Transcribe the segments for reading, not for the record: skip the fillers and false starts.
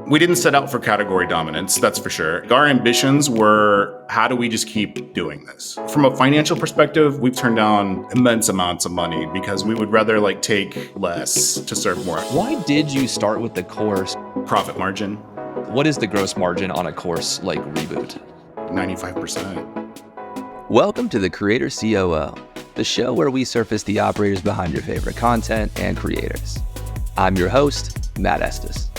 We didn't set out for category dominance, that's for sure. Our ambitions were, how do we just keep doing this? From a financial perspective, we've turned down immense amounts of money because we would rather take less to serve more. Why did you start with the course? Profit margin. What is the gross margin on a course like Reboot? 95%. Welcome to the Creator COO, the show where we surface the operators behind your favorite content and creators. I'm your host, Matt Estes.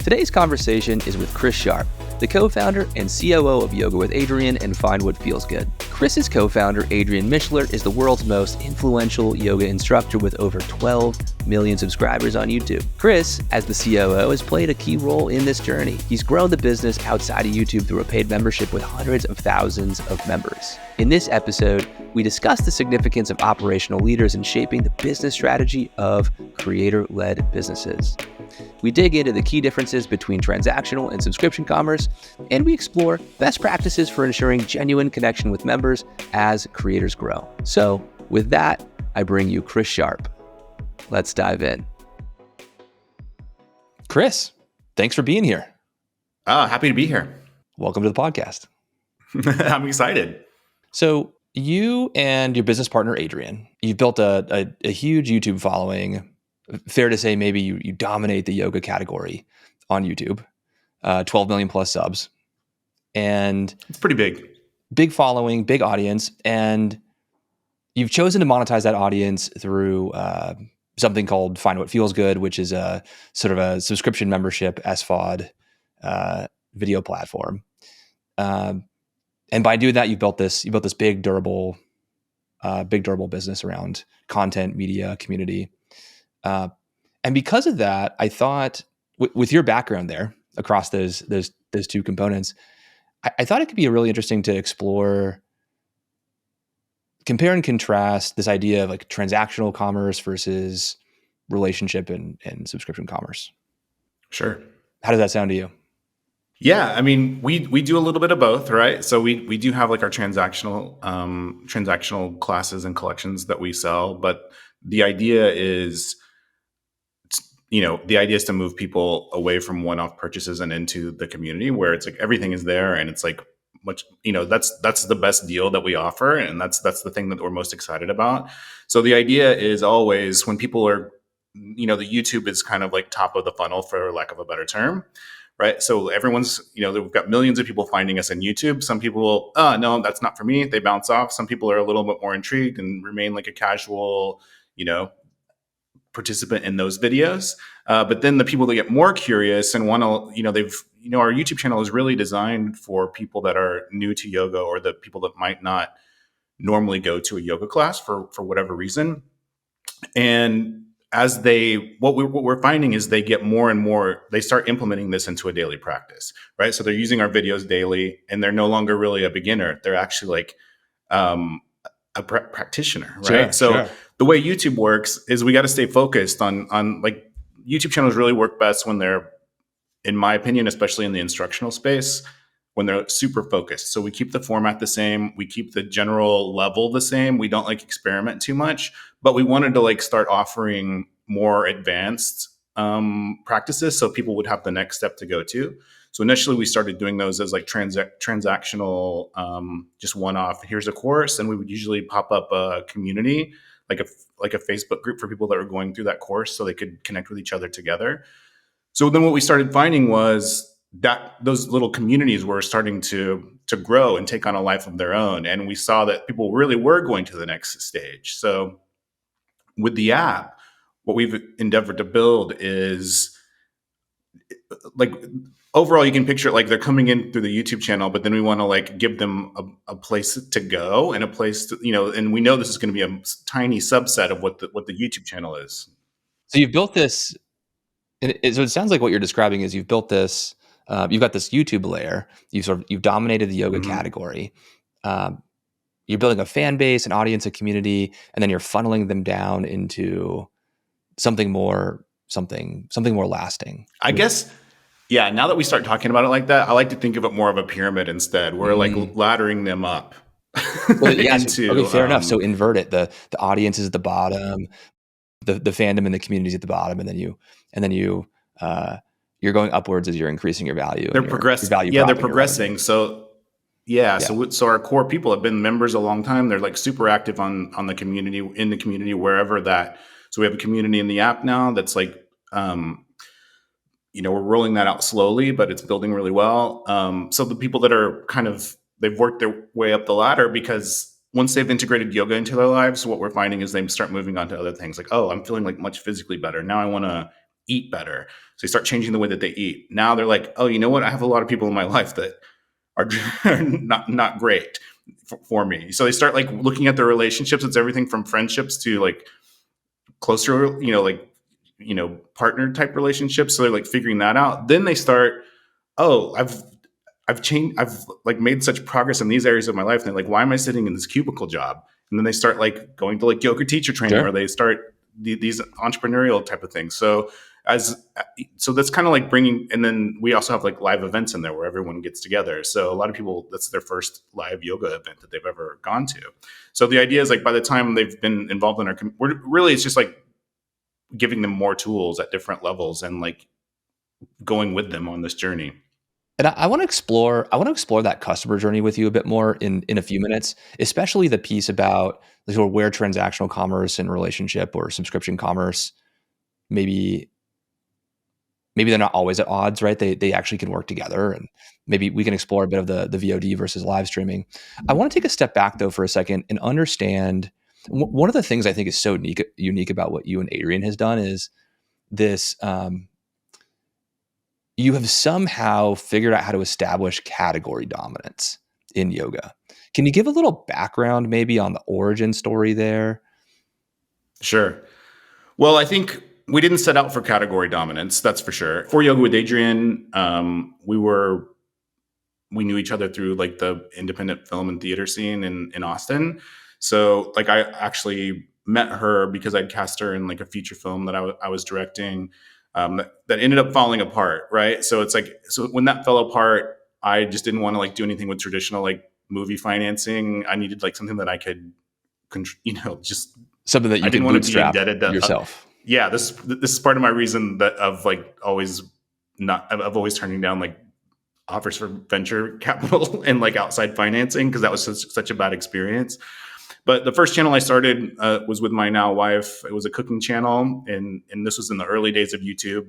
Today's conversation is with Chris Sharpe, the co-founder and COO of Yoga with Adriene and Find What Feels Good. Chris's co-founder, Adriene Mishler, is the world's most influential yoga instructor with over 12 million subscribers on YouTube. Chris, as the COO, has played a key role in this journey. He's grown the business outside of YouTube through a paid membership with hundreds of thousands of members. In this episode, we discuss the significance of operational leaders in shaping the business strategy of creator-led businesses. We dig into the key differences between transactional and subscription commerce, and we explore best practices for ensuring genuine connection with members as creators grow. So with that, I bring you Chris Sharpe. Let's dive in. Chris, thanks for being here. Happy to be here. Welcome to the podcast. I'm excited. So you and your business partner, Adriene, you've built a huge YouTube following. Fair to say, maybe you dominate the yoga category on YouTube, 12 million plus subs. And it's pretty big. Big following, big audience. And you've chosen to monetize that audience through something called Find What Feels Good, which is a sort of a subscription membership SVOD video platform. And by doing that, you built this big durable business around content, media, community. And because of that, I thought with your background there across those two components, I thought it could be really interesting to explore, compare and contrast this idea of transactional commerce versus relationship and subscription commerce. Sure. How does that sound to you? Yeah, I mean, we do a little bit of both, right? So we do have our transactional classes and collections that we sell, but the idea is, to move people away from one-off purchases and into the community where it's everything is there and it's much, that's the best deal that we offer, and that's the thing that we're most excited about. So the idea is always when people are, the YouTube is kind of top of the funnel, for lack of a better term. Right. So everyone's, we've got millions of people finding us on YouTube. Some people, no, that's not for me. They bounce off. Some people are a little bit more intrigued and remain a casual, participant in those videos. But then the people that get more curious and want to, our YouTube channel is really designed for people that are new to yoga, or the people that might not normally go to a yoga class for whatever reason. And as what we're finding is they get more and more, they start implementing this into a daily practice, right? So they're using our videos daily, and they're no longer really a beginner. They're actually a practitioner, right? Sure. The way YouTube works is we got to stay focused on YouTube channels really work best when they're, in my opinion, especially in the instructional space, when they're super focused. So we keep the format the same. We keep the general level the same. We don't experiment too much, but we wanted to start offering more advanced practices so people would have the next step to go to. So initially we started doing those as transactional, just one-off. Here's a course, and we would usually pop up a community, like a Facebook group for people that were going through that course, so they could connect with each other together. So then what we started finding was that those little communities were starting to grow and take on a life of their own, and we saw that people really were going to the next stage. So with the app, what we've endeavored to build is overall, you can picture it they're coming in through the YouTube channel, but then we want to give them a place to go and a place to, and we know this is going to be a tiny subset of what the YouTube channel is. So you've built this, so it sounds like what you're describing is you've built this, you've got this YouTube layer, you've dominated the yoga category. You're building a fan base, an audience, a community, and then you're funneling them down into something more lasting. I guess. Yeah, now that we start talking about it like that, I like to think of it more of a pyramid instead. We're laddering them up. Well, yeah, okay, fair enough. So invert it. The audience is at the bottom, the fandom and the community is at the bottom, and then you you're going upwards as you're increasing your value and your value Yeah, they're prop and your revenue. progressing. So yeah, Yeah, so our core people have been members a long time. They're like super active on the community, in the community, wherever that. So we have a community in the app now that's like, um, we're rolling that out slowly, but it's building really well. So the people that are they've worked their way up the ladder, because once they've integrated yoga into their lives, what we're finding is they start moving on to other things. Like, oh, I'm feeling like much physically better. Now I want to eat better. So they start changing the way that they eat. Now they're like, oh, you know what? I have a lot of people in my life that are not great for me. So they start like looking at their relationships. It's everything from friendships to like closer, partner type relationships. So they're like figuring that out. Then they start, oh, I've changed, I've like made such progress in these areas of my life. And they're like, why am I sitting in this cubicle job? And then they start like going to like yoga teacher training, or sure. they start these entrepreneurial type of things. As so that's kind of like bringing, and then we also have like live events in there where everyone gets together. So a lot of people, that's their first live yoga event that they've ever gone to. So the idea is like by the time they've been involved in it's just like giving them more tools at different levels and like going with them on this journey. And I want to explore. I want to explore that customer journey with you a bit more in a few minutes, especially the piece about like, sort of where transactional commerce and relationship or subscription commerce maybe they're not always at odds, right? They actually can work together, and maybe we can explore a bit of the VOD versus live streaming. I want to take a step back though for a second and understand one of the things I think is so unique about what you and Adriene has done is this. You have somehow figured out how to establish category dominance in yoga. Can you give a little background maybe on the origin story there? Sure. Well, I think we didn't set out for category dominance, that's for sure. For Yoga with Adriene, we knew each other through like the independent film and theater scene in Austin. So like I actually met her because I'd cast her in like a feature film that I was directing, that ended up falling apart. Right. So it's like, so when that fell apart, I just didn't want to like do anything with traditional like movie financing. I needed like something that I could, just, Something that I you didn't can want to be bootstrap indebted to, yourself. yeah, this is part of my reason that of like always not, of always turning down like offers for venture capital and like outside financing, because that was such a bad experience. But the first channel I started was with my now wife. It was a cooking channel, and this was in the early days of YouTube.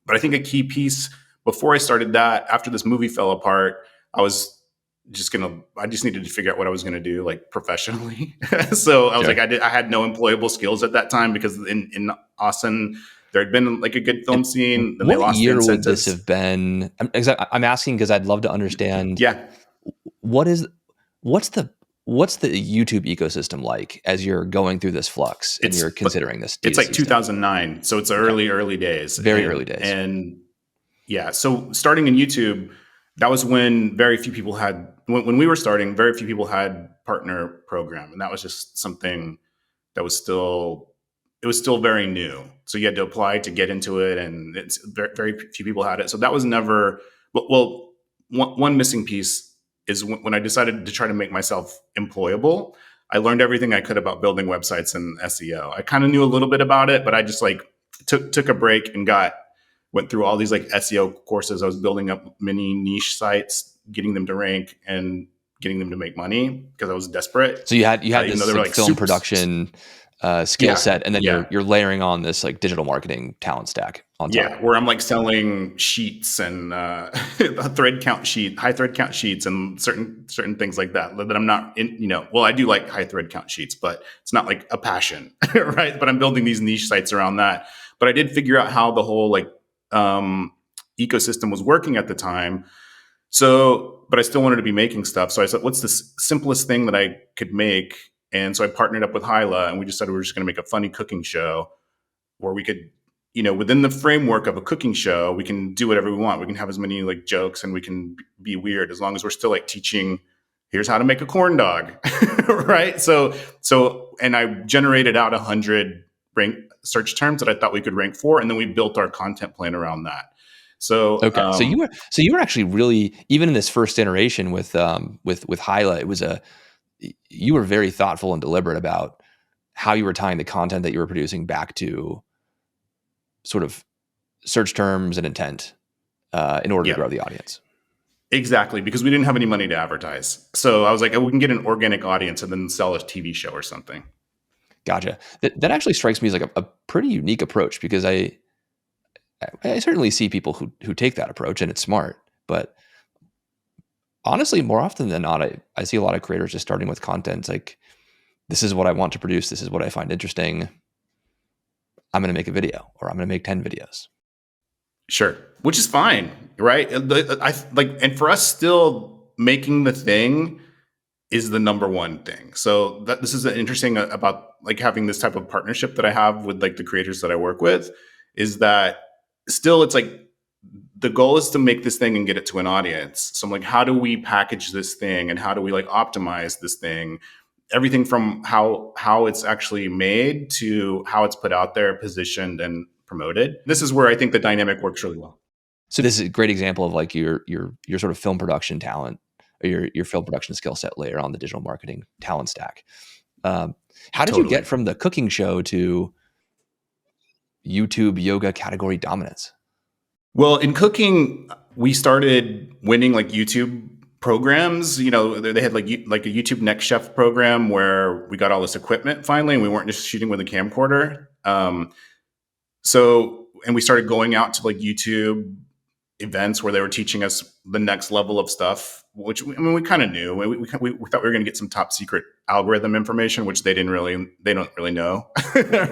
But I think a key piece before I started that, after this movie fell apart, I was I just needed to figure out what I was gonna do like professionally. So I was Sure. like, I had no employable skills at that time, because in Austin there had been like a good film And scene, then they what lost the year would this incentives. have been? I'm asking because I'd love to understand Yeah, what is what's the what's the YouTube ecosystem like as you're going through this flux and you're but considering this it's like D2C stuff. 2009, so it's Okay, early days, very early days. and yeah. So starting in YouTube, that was when very few people had, when we were starting, very few people had partner program, and that was just something that was still, it was still very new. So you had to apply to get into it, and it's very few people had it. So that was never, well, one missing piece is when I decided to try to make myself employable. I learned everything I could about building websites and SEO. I kind of knew a little bit about it, but I just like took a break and went through all these like SEO courses. I was building up mini niche sites, getting them to rank and getting them to make money because I was desperate. So you had Even though this they were like like film super, production skill yeah, set, and then yeah, you're layering on this like digital marketing talent stack on top. yeah, where I'm like selling sheets and a high thread count sheets, and certain things like that. That I'm not in, well, I do like high thread count sheets, but it's not like a passion, right? But I'm building these niche sites around that. But I did figure out how the whole like ecosystem was working at the time. So, but I still wanted to be making stuff. So I said, what's the simplest thing that I could make? And so I partnered up with Hyla, and we decided we were just going to make a funny cooking show where we could, within the framework of a cooking show, we can do whatever we want. We can have as many like jokes, and we can be weird, as long as we're still like teaching, here's how to make a corn dog, right? And I generated out 100 rank search terms that I thought we could rank for, and then we built our content plan around that. So, Okay, so you were actually really, even in this first iteration with Hyla, you were very thoughtful and deliberate about how you were tying the content that you were producing back to sort of search terms and intent in order to grow Yeah, the audience. exactly. Because we didn't have any money to advertise. So I was like, oh, we can get an organic audience and then sell a TV show or something. Gotcha. That actually strikes me as like a pretty unique approach, because I certainly see people who take that approach, and it's smart. But honestly, more often than not, I see a lot of creators just starting with content like, this is what I want to produce. This is what I find interesting. I'm going to make a video, or I'm going to make 10 videos. Sure, which is fine, right? And for us, still making the thing is the number one thing. So this is interesting about like having this type of partnership that I have with like the creators that I work with, is that still it's like the goal is to make this thing and get it to an audience. So I'm like, how do we package this thing and how do we like optimize this thing? Everything from how it's actually made to how it's put out there, positioned, and promoted. This is where I think the dynamic works really well. So this is a great example of like your sort of film production talent, or your film production skill set layer on the digital marketing talent stack. How did you get from the cooking show to YouTube yoga category dominance? Well, in cooking, we started winning like YouTube programs. You know, they had like a YouTube Next Chef program where we got all this equipment finally, and we weren't just shooting with a camcorder. And we started going out to like YouTube events where they were teaching us the next level of stuff, which I mean, we kind of knew. We thought we were going to get some top secret algorithm information, which they don't really know,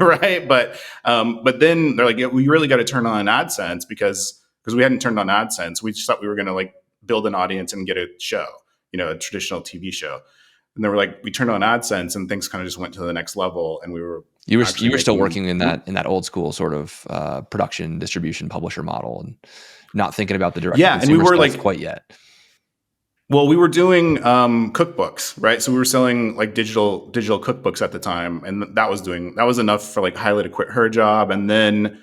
right? But then they're like, yeah, we really got to turn on AdSense because we hadn't turned on AdSense. We just thought we were going to like build an audience and get a show, you know, a traditional TV show. And they were like, we turned on AdSense and things kind of just went to the next level. And you were still working in that old school sort of production, distribution, publisher model, and not thinking about the direct and we were like quite yet. Well, we were doing cookbooks, right? So we were selling like digital cookbooks at the time, and that was enough for like Hyla to quit her job. And then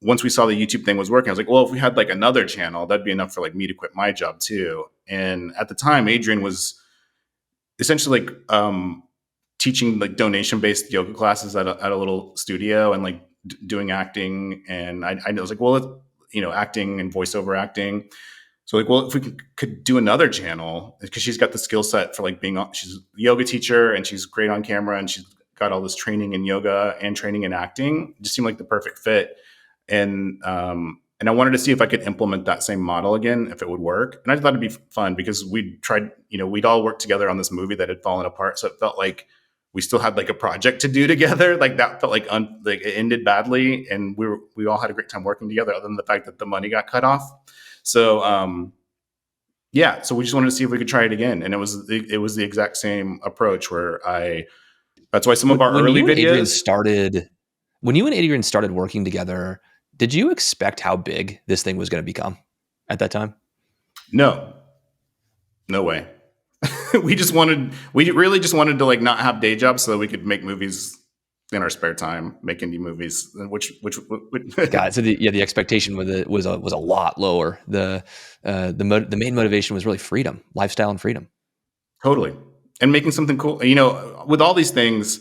once we saw the YouTube thing was working, I was like, well, if we had like another channel, that'd be enough for like me to quit my job too. And at the time, Adriene was essentially like teaching like donation-based yoga classes at a little studio and like doing acting. And I was like, well, acting and voiceover acting. So like, well, if we could do another channel, because she's got the skill set for like she's a yoga teacher and she's great on camera and she's got all this training in yoga and training in acting. It just seemed like the perfect fit. And I wanted to see if I could implement that same model again, if it would work. And I thought it'd be fun because we'd all worked together on this movie that had fallen apart. So it felt like we still had like a project to do together. Like that felt like it ended badly, and we all had a great time working together, other than the fact that the money got cut off. So so we just wanted to see if we could try it again, and it was the exact same approach where that's why some of our early videos when you and Adriene started working together, did you expect how big this thing was going to become at that time? No way. We really just wanted to like not have day jobs so that we could make movies in our spare time, make indie movies, which got it. So the expectation was a lot lower. The main motivation was really freedom, lifestyle and freedom. Totally. And making something cool. You know, with all these things,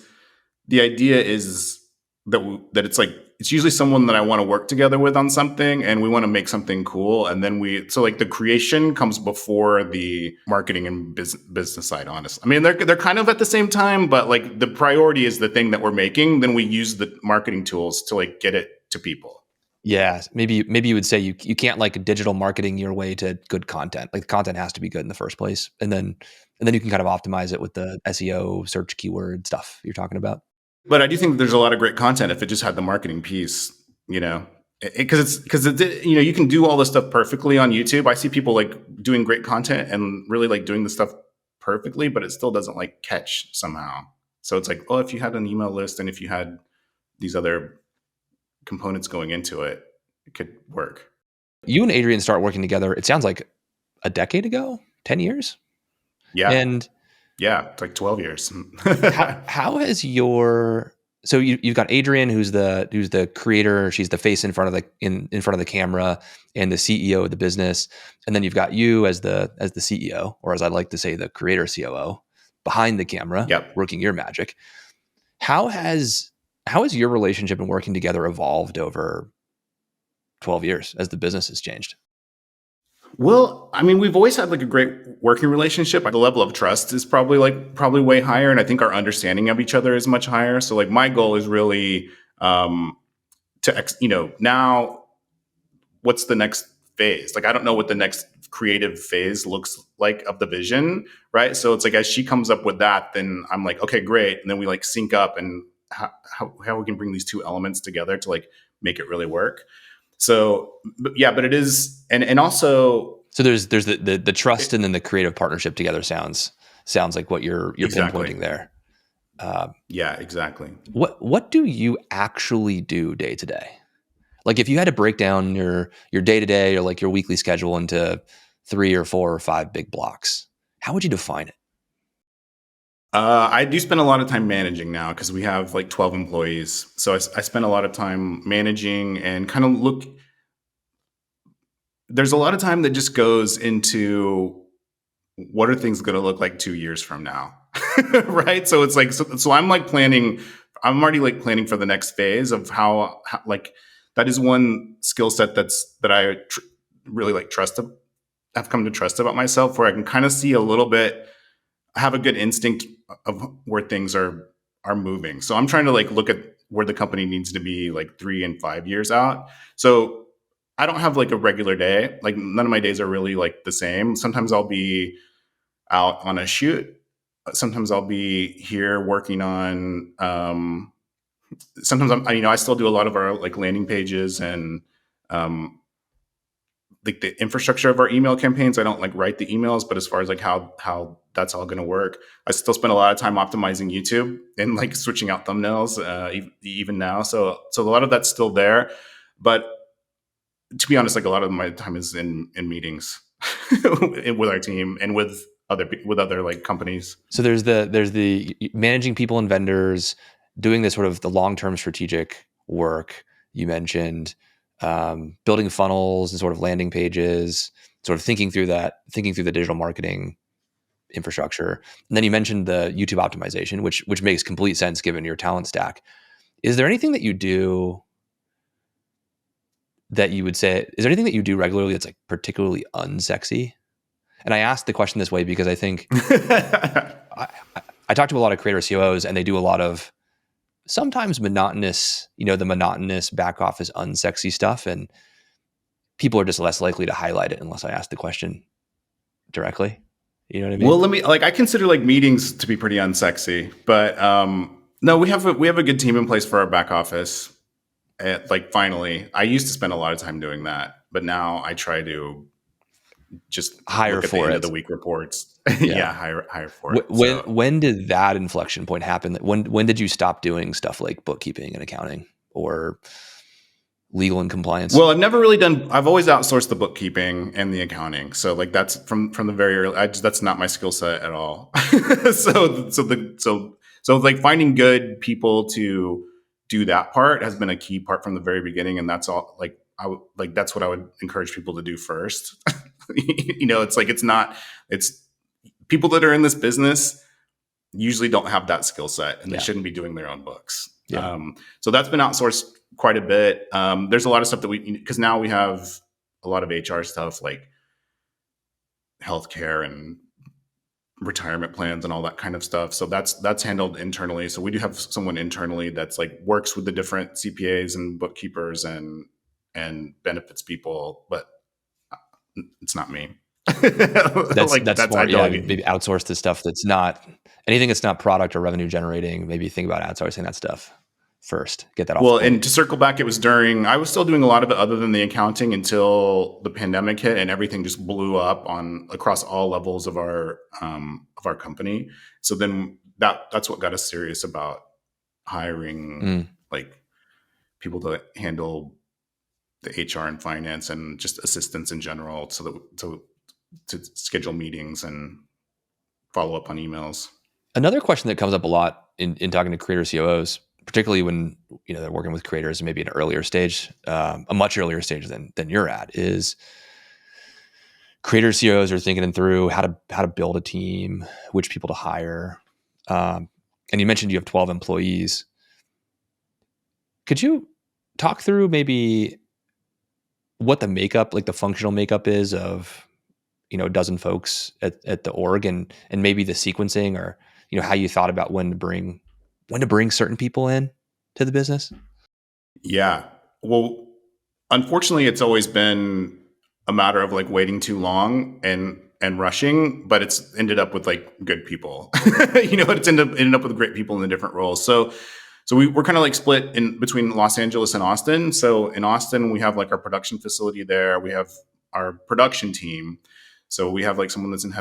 the idea is that it's like, it's usually someone that I want to work together with on something, and we want to make something cool. And then so like the creation comes before the marketing and business side, honestly. I mean, they're kind of at the same time, but like the priority is the thing that we're making. Then we use the marketing tools to like get it to people. Yeah. Maybe you would say you can't like digital marketing your way to good content. Like the content has to be good in the first place. And then you can kind of optimize it with the SEO, search keyword stuff you're talking about. But I do think there's a lot of great content if it just had the marketing piece, you know, because you can do all this stuff perfectly on YouTube. I see people like doing great content and really like doing the stuff perfectly, but it still doesn't like catch somehow. So it's like, well, if you had an email list and if you had these other components going into it, it could work. You and Adriene start working together, it sounds like a decade ago, 10 years? Yeah. And yeah, it's like 12 years. how has so you've got Adriene, who's the creator, she's the face in front of the camera and the CEO of the business, and then you've got you as the CEO, or as I like to say, the creator COO behind the camera, working your magic. How has your relationship and working together evolved over 12 years as the business has changed? Well, I mean, we've always had like a great working relationship. The level of trust is probably way higher, and I think our understanding of each other is much higher. So like my goal is really um, now what's the next phase? Like I don't know what the next creative phase looks like of the vision, right? So it's like as she comes up with that, then I'm like, okay, great, and then we like sync up and how we can bring these two elements together to like make it really work. So but it is, and also So there's the trust and then the creative partnership together sounds like what you're exactly. pinpointing there. Yeah, exactly. What do you actually do day to day? Like if you had to break down your day to day or like your weekly schedule into 3 or 4 or 5 big blocks, how would you define it? I do spend a lot of time managing now because we have like 12 employees. So I spend a lot of time managing and kind of there's a lot of time that just goes into what are things going to look like 2 years from now. Right. So it's like, so I'm like I'm already like planning for the next phase of how like, that is one skill set that I really like have come to trust about myself, where I can kind of see a little bit, have a good instinct of where things are moving. So I'm trying to like look at where the company needs to be like 3 and 5 years out. So I don't have like a regular day. Like none of my days are really like the same. Sometimes I'll be out on a shoot. Sometimes I'll be here working on. Sometimes I still do a lot of our like landing pages and um, like the infrastructure of our email campaigns. I don't like write the emails, but as far as like how that's all going to work, I still spend a lot of time optimizing YouTube and like switching out thumbnails even now. So a lot of that's still there, but to be honest, like a lot of my time is in meetings with our team and with other like companies. So there's the managing people and vendors, doing this sort of the long-term strategic work you mentioned, building funnels and sort of landing pages, sort of thinking through the digital marketing infrastructure. And then you mentioned the YouTube optimization, which makes complete sense given your talent stack. Is there anything that you do that you would say, is there anything that you do regularly that's like particularly unsexy? And I asked the question this way because I think I, I talk to a lot of creator COOs and they do a lot of sometimes monotonous, the monotonous back office unsexy stuff. And people are just less likely to highlight it unless I ask the question directly. You know what I Well, mean? let me like I consider like meetings to be pretty unsexy, but no, we have a good team in place for our back office. Like finally, I used to spend a lot of time doing that, but now I try to just Hire look at the for end of the it. week reports. Yeah. Yeah, hire for it. When So when did that inflection point happen? When did you stop doing stuff like bookkeeping and accounting or legal and compliance? well, I've always outsourced the bookkeeping and the accounting. So like that's from the very early. That's not my skill set at all. So like finding good people to do that part has been a key part from the very beginning, and that's all. Like that's what I would encourage people to do first. It's like it's people that are in this business usually don't have that skill set, and they Yeah. shouldn't be doing their own books. Yeah. So that's been outsourced quite a bit. There's a lot of stuff that because now we have a lot of HR stuff like healthcare and retirement plans and all that kind of stuff. So that's handled internally. So we do have someone internally that's like works with the different CPAs and bookkeepers and benefits people, but it's not me. Like That's that's I smart. Yeah, delegate. maybe outsource the stuff that's not anything that's not product or revenue generating. Maybe think about outsourcing that stuff first. Get that off Well, the and plate. to circle back, I was still doing a lot of it other than the accounting until the pandemic hit and everything just blew up on across all levels of our company. So then that's what got us serious about hiring Mm. like people to handle the HR and finance and just assistants in general, so that to schedule meetings and follow up on emails. Another question that comes up a lot in talking to creator COOs, particularly when they're working with creators maybe an earlier stage, a much earlier stage than you're at, is creator COOs are thinking through how to build a team, which people to hire. And you mentioned you have 12 employees. Could you talk through maybe what the makeup, like the functional makeup is of, a dozen folks at the org, and maybe the sequencing, or, how you thought about when to bring certain people in to the business? Yeah. Well, unfortunately, it's always been a matter of like waiting too long and rushing, but it's ended up with like good people. It's ended up with great people in the different roles. So we're kind of like split in between Los Angeles and Austin. So in Austin, we have like our production facility there. We have our production team. So we have like someone that's in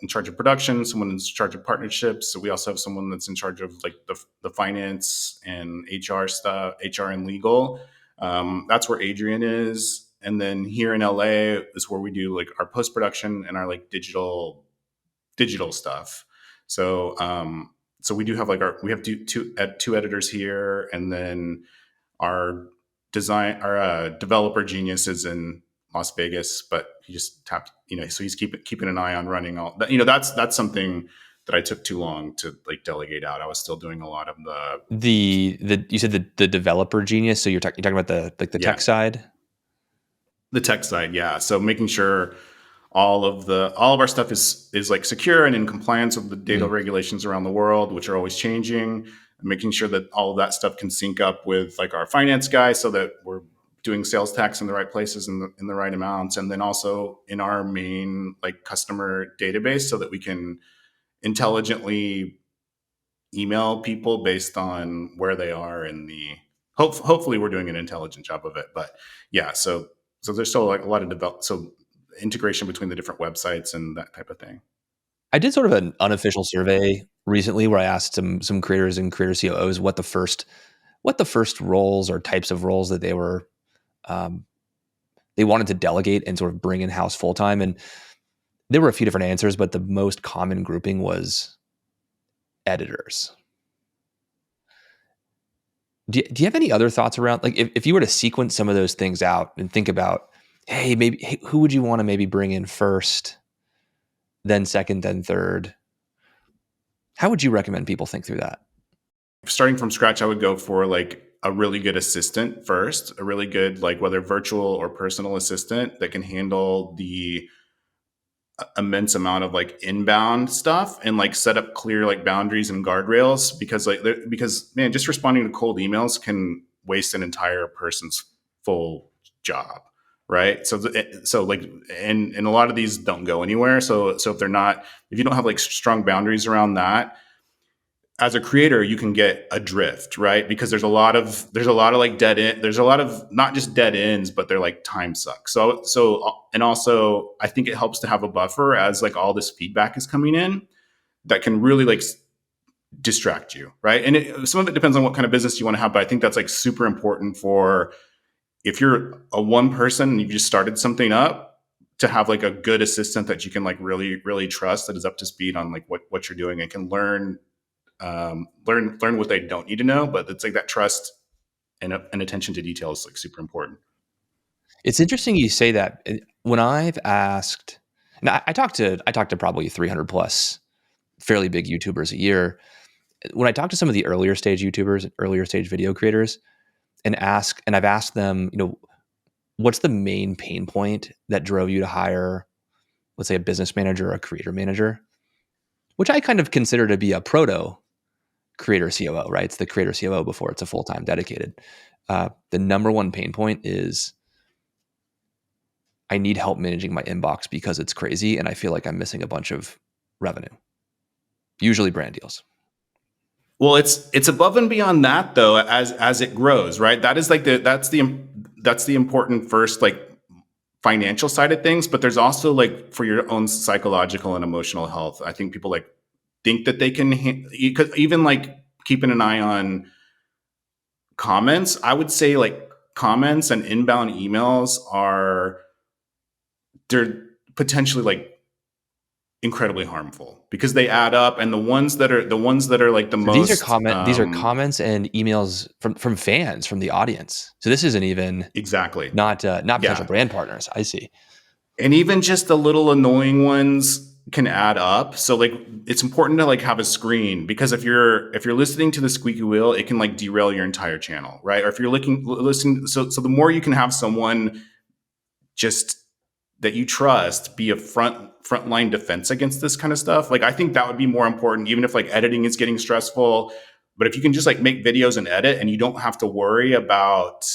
charge of production, someone that's in charge of partnerships. So we also have someone that's in charge of like the finance and HR stuff, HR and legal. That's where Adriene is. And then here in LA is where we do like our post production and our like digital stuff. So we do have like we have two editors here, and then our developer genius is in Las Vegas, but he just tapped, so he's keeping an eye on running all that. That's something that I took too long to like delegate out. I was still doing a lot of You said the developer genius, so you're talking about the yeah, tech side. the tech side. Yeah. So making sure all of our stuff is like secure and in compliance with the data regulations around the world, which are always changing, and making sure that all of that stuff can sync up with like our finance guy so that we're doing sales tax in the right places in the right amounts. And then also in our main like customer database so that we can intelligently email people based on where they are in hopefully we're doing an intelligent job of it. But yeah, so there's still like a lot of integration between the different websites and that type of thing. I did sort of an unofficial survey recently where I asked some creators and creator COOs what the first roles or types of roles that they wanted to delegate and sort of bring in house full time, and there were a few different answers, but the most common grouping was editors. Do you have any other thoughts around, like, if you were to sequence some of those things out and think about, hey, who would you want to maybe bring in first, then second, then third? How would you recommend people think through that? Starting from scratch, I would go for like a really good assistant first, a really good, like whether virtual or personal assistant that can handle the immense amount of like inbound stuff and like set up clear like boundaries and guardrails, because man, just responding to cold emails can waste an entire person's full job, right? So like, and a lot of these don't go anywhere. So if you don't have like strong boundaries around that, as a creator, you can get adrift, right? Because there's a lot of like dead end. There's a lot of not just dead ends, but they're like time sucks. And also, I think it helps to have a buffer as like all this feedback is coming in that can really like distract you, right? And some of it depends on what kind of business you want to have, but I think that's like super important for if you're a one person and you just started something up, to have like a good assistant that you can like really, really trust, that is up to speed on like what you're doing and can learn what they don't need to know. But it's like that trust and attention to detail is like super important. It's interesting you say that. When I've asked, now I talk to probably 300 plus fairly big YouTubers a year. When I talk to some of the earlier stage YouTubers, earlier stage video creators, and I've asked them, what's the main pain point that drove you to hire, let's say, a business manager or a creator manager, which I kind of consider to be a proto creator COO, right? It's the creator COO before it's a full-time dedicated. The number one pain point is I need help managing my inbox because it's crazy and I feel like I'm missing a bunch of revenue, usually brand deals. Well, it's above and beyond that though, as it grows, right? That is like that's the important first like financial side of things, but there's also like for your own psychological and emotional health. I think people like think that they can even like keeping an eye on comments. I would say like comments and inbound emails they're potentially like incredibly harmful because they add up, and the ones that are like the most these are comments and emails from fans, from the audience. So this isn't even exactly not potential brand partners. I see. And even just the little annoying ones can add up. So like it's important to like have a screen, because if you're listening to the squeaky wheel, it can like derail your entire channel, right? Or if you're listening, so the more you can have someone just that you trust be a frontline defense against this kind of stuff. Like, I think that would be more important, even if like editing is getting stressful. But if you can just like make videos and edit, and you don't have to worry about,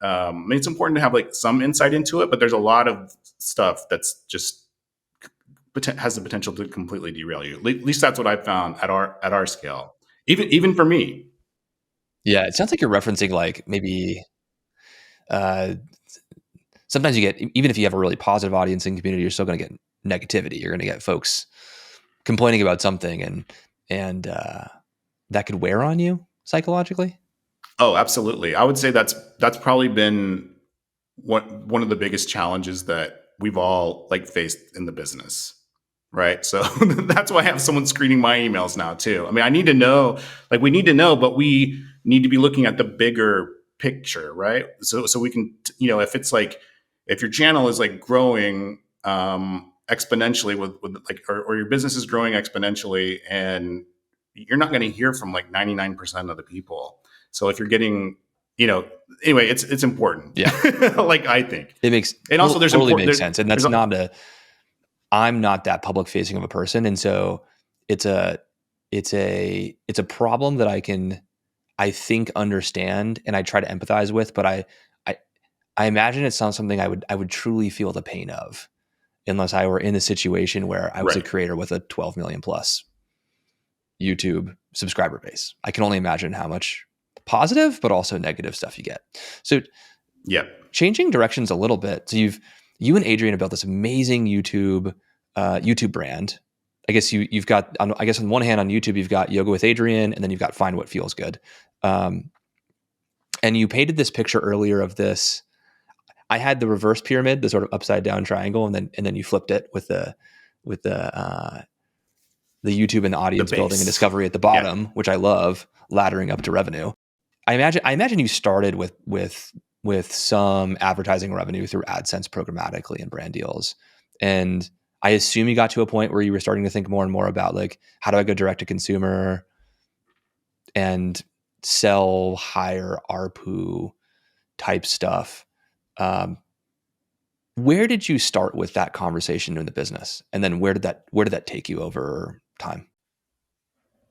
I mean, it's important to have like some insight into it, but there's a lot of stuff that's just has the potential to completely derail you. At least that's what I've found at our scale. Even for me. Yeah, it sounds like you're referencing like maybe uh, sometimes you get, even if you have a really positive audience and community, you're still going to get negativity. You're going to get folks complaining about something, and that could wear on you psychologically. Oh, absolutely. I would say that's probably been one of the biggest challenges that we've all like faced in the business, right? So that's why I have someone screening my emails now too. I mean, I need to know, like, we need to know, but we need to be looking at the bigger picture, right? So we can, if it's like, if your channel is like growing exponentially with like, or your business is growing exponentially, and you're not going to hear from like 99% of the people. So if you're getting, anyway, it's important. Yeah. Like, I think It makes, and also there's totally important makes sense. And that's I'm not that public facing of a person. And so it's a problem that I think understand, and I try to empathize with, but I imagine it's not something I would truly feel the pain of unless I were in a situation where I was a right. creator with a 12 million plus YouTube subscriber base. I can only imagine how much positive, but also negative stuff you get. So Yeah. changing directions a little bit. So you and Adriene have built this amazing YouTube brand. I guess you've got, on one hand on YouTube, you've got Yoga with Adriene, and then you've got Find What Feels Good. And you painted this picture earlier of this. I had the reverse pyramid, the sort of upside down triangle, and then you flipped it with the YouTube and the audience building and discovery at the bottom, which I love, laddering up to revenue. I imagine you started with some advertising revenue through AdSense programmatically and brand deals. And I assume you got to a point where you were starting to think more and more about like, how do I go direct to consumer and sell higher ARPU type stuff? Where did you start with that conversation in the business? And then where did that take you over time?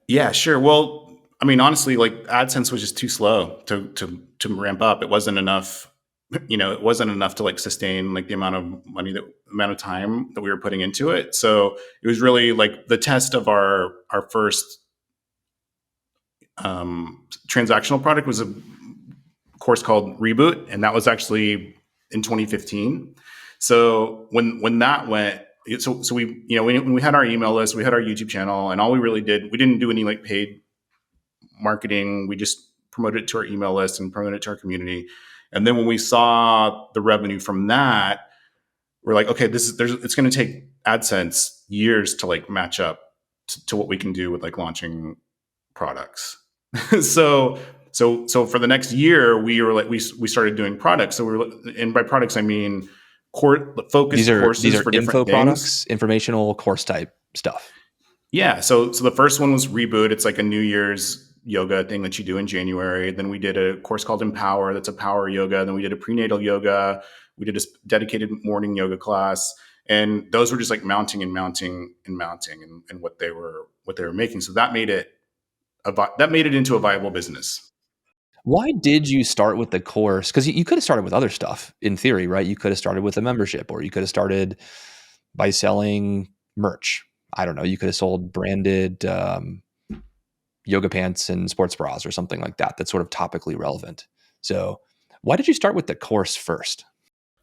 Yeah, sure. Well, I mean, honestly, like, AdSense was just too slow to ramp up. It wasn't enough. It wasn't enough to like sustain like the amount of time that we were putting into it. So it was really like the test of our first transactional product was a course called Reboot, and that was actually in 2015. So when that went, so we, when we had our email list, we had our YouTube channel, and all we really did, we didn't do any like paid marketing. We just promoted it to our email list and promoted it to our community. And then when we saw the revenue from that, we're like, okay, it's going to take AdSense years to like match up to what we can do with like launching products. so for the next year, we were like, we started doing products. So and by products, I mean focused courses these are for info different products, things. informational course type stuff. Yeah. So the first one was Reboot. It's like a New Year's yoga thing that you do in January. Then we did a course called Empower. That's a power yoga. Then we did a prenatal yoga. We did a dedicated morning yoga class. And those were just like mounting and what they were making. So that made it into a viable business. Why did you start with the course? Because you could have started with other stuff in theory, right? You could have started with a membership, or you could have started by selling merch. I don't know. You could have sold branded yoga pants and sports bras or something like that. That's sort of topically relevant. So why did you start with the course first?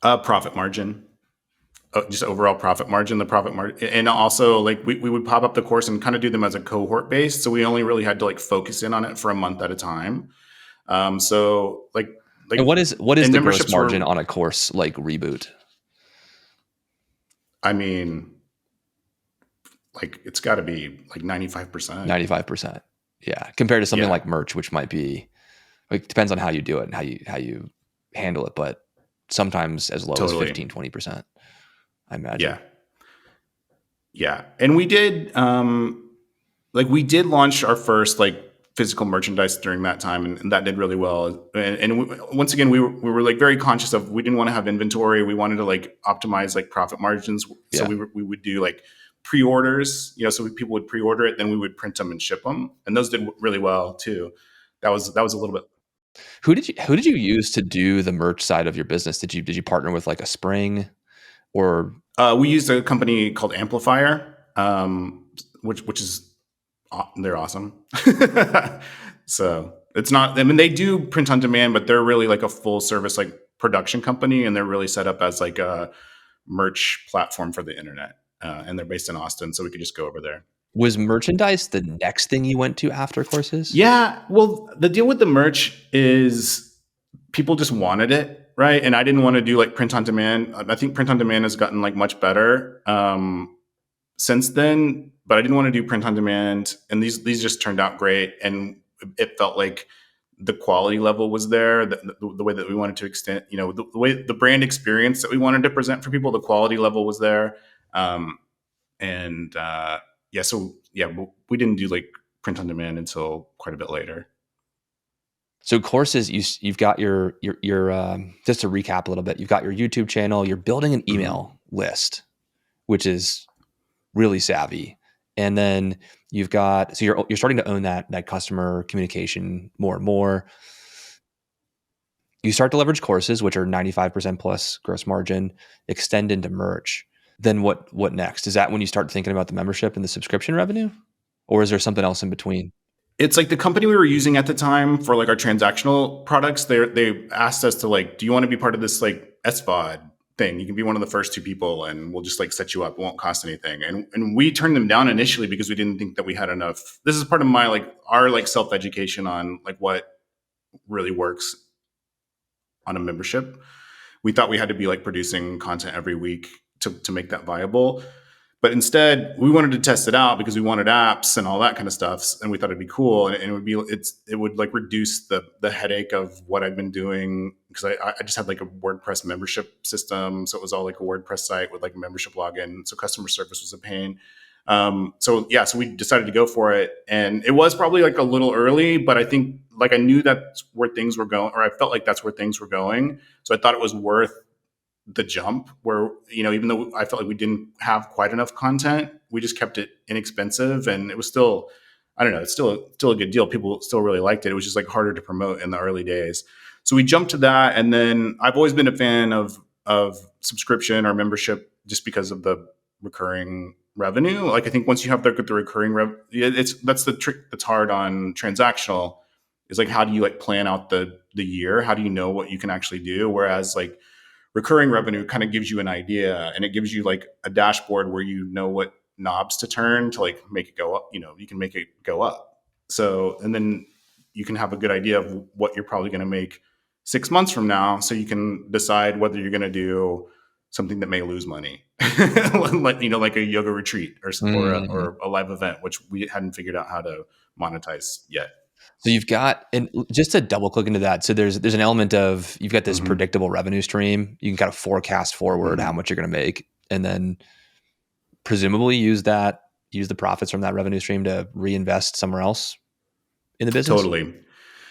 Profit margin. Just overall profit margin, the profit margin. And also like we would pop up the course and kind of do them as a cohort based. So we only really had to like focus in on it for a month at a time. So like and what is the gross margin on a course like Reboot? I mean, like it's got to be like 95%. 95%. Yeah. Compared to something like merch, which might be, it depends on how you do it and how you handle it, but sometimes as low as 15, 20%, I imagine. Yeah. And we did, we did launch our first like physical merchandise during that time, and that did really well. And once again, we were like very conscious of, we didn't want to have inventory. We wanted to like optimize like profit margins. So Yeah. we would do like pre-orders, so people would pre-order it, then we would print them and ship them, and those did really well too. That was a little bit. Who did you use to do the merch side of your business? Did you partner with like a Spring or We used a company called Amplifier, which is they're awesome. So it's not. I mean, they do print on demand, but they're really like a full service like production company, and they're really set up as like a merch platform for the internet. And they're based in Austin, so we could just go over there. was merchandise the next thing you went to after courses? Yeah, well, the deal with the merch is people just wanted it, right? And I didn't want to do like print on demand. I think print on demand has gotten like much better since then, but I didn't want to do print on demand, and these just turned out great, and it felt like the quality level was there, the way that we wanted to extend, the way the brand experience that we wanted to present for people, the quality level was there, and yeah, so yeah, we didn't do like print on demand until quite a bit later. So courses, you've got your just to recap a little bit, you've got your YouTube channel, you're building an Mm-hmm. email list, which is really savvy. And then you're starting to own that customer communication more and more. You start to leverage courses, which are 95% plus gross margin, extend into merch. Then what next? Is that when you start thinking about the membership and the subscription revenue? Or is there something else in between? It's like the company we were using at the time for like our transactional products. They asked us to like, do you want to be part of this like SVOD thing? You can be one of the first two people, and we'll just like set you up. It won't cost anything. And we turned them down initially because we didn't think that we had enough. This is part of my like our like self education on like what really works on a membership. We thought we had to be like producing content every week to make that viable. But instead, we wanted to test it out because we wanted apps and all that kind of stuff, and we thought it'd be cool. And it would like reduce the headache of what I'd been doing, because I just had like a WordPress membership system, so it was all like a WordPress site with like a membership login. So customer service was a pain. So we decided to go for it, and it was probably like a little early, but I think like I knew that's where things were going, or I felt like that's where things were going. So I thought it was worth the jump, where even though I felt like we didn't have quite enough content, we just kept it inexpensive, and it was still, I don't know, it's still a good deal. People still really liked it. It was just like harder to promote in the early days. So we jumped to that, and then I've always been a fan of subscription or membership just because of the recurring revenue. Like I think once you have the recurring that's the trick that's hard on transactional, is like how do you like plan out the year? How do you know what you can actually do? Whereas like recurring revenue kind of gives you an idea, and it gives you like a dashboard where you know what knobs to turn to like make it go up. You can make it go up. So, and then you can have a good idea of what you're probably going to make 6 months from now. So you can decide whether you're going to do something that may lose money, like a yoga retreat Mm. or a live event, which we hadn't figured out how to monetize yet. So you've got, and just to double click into that, so there's an element of you've got this Mm-hmm. predictable revenue stream. You can kind of forecast forward how Mm-hmm. much you're going to make, and then presumably use the profits from that revenue stream to reinvest somewhere else in the business. Totally.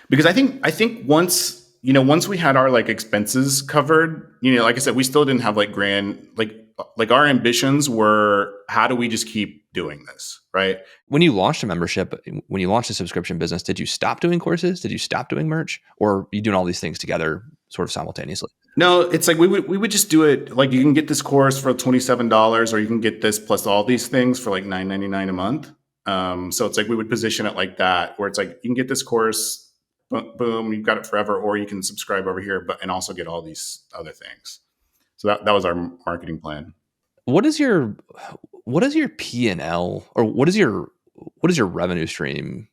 Because I think once we had our like expenses covered, like I said, we still didn't have like grand like our ambitions were, how do we just keep doing this, right? When you launched a membership, when you launched a subscription business, did you stop doing courses? Did you stop doing merch? Or are you doing all these things together sort of simultaneously? No, it's like we would just do it like, you can get this course for $27, or you can get this plus all these things for like $9.99 a month. So it's like we would position it like that, where it's like you can get this course, boom, you've got it forever, or you can subscribe over here, and also get all these other things. So that was our marketing plan. What is your P&L, or what is your revenue stream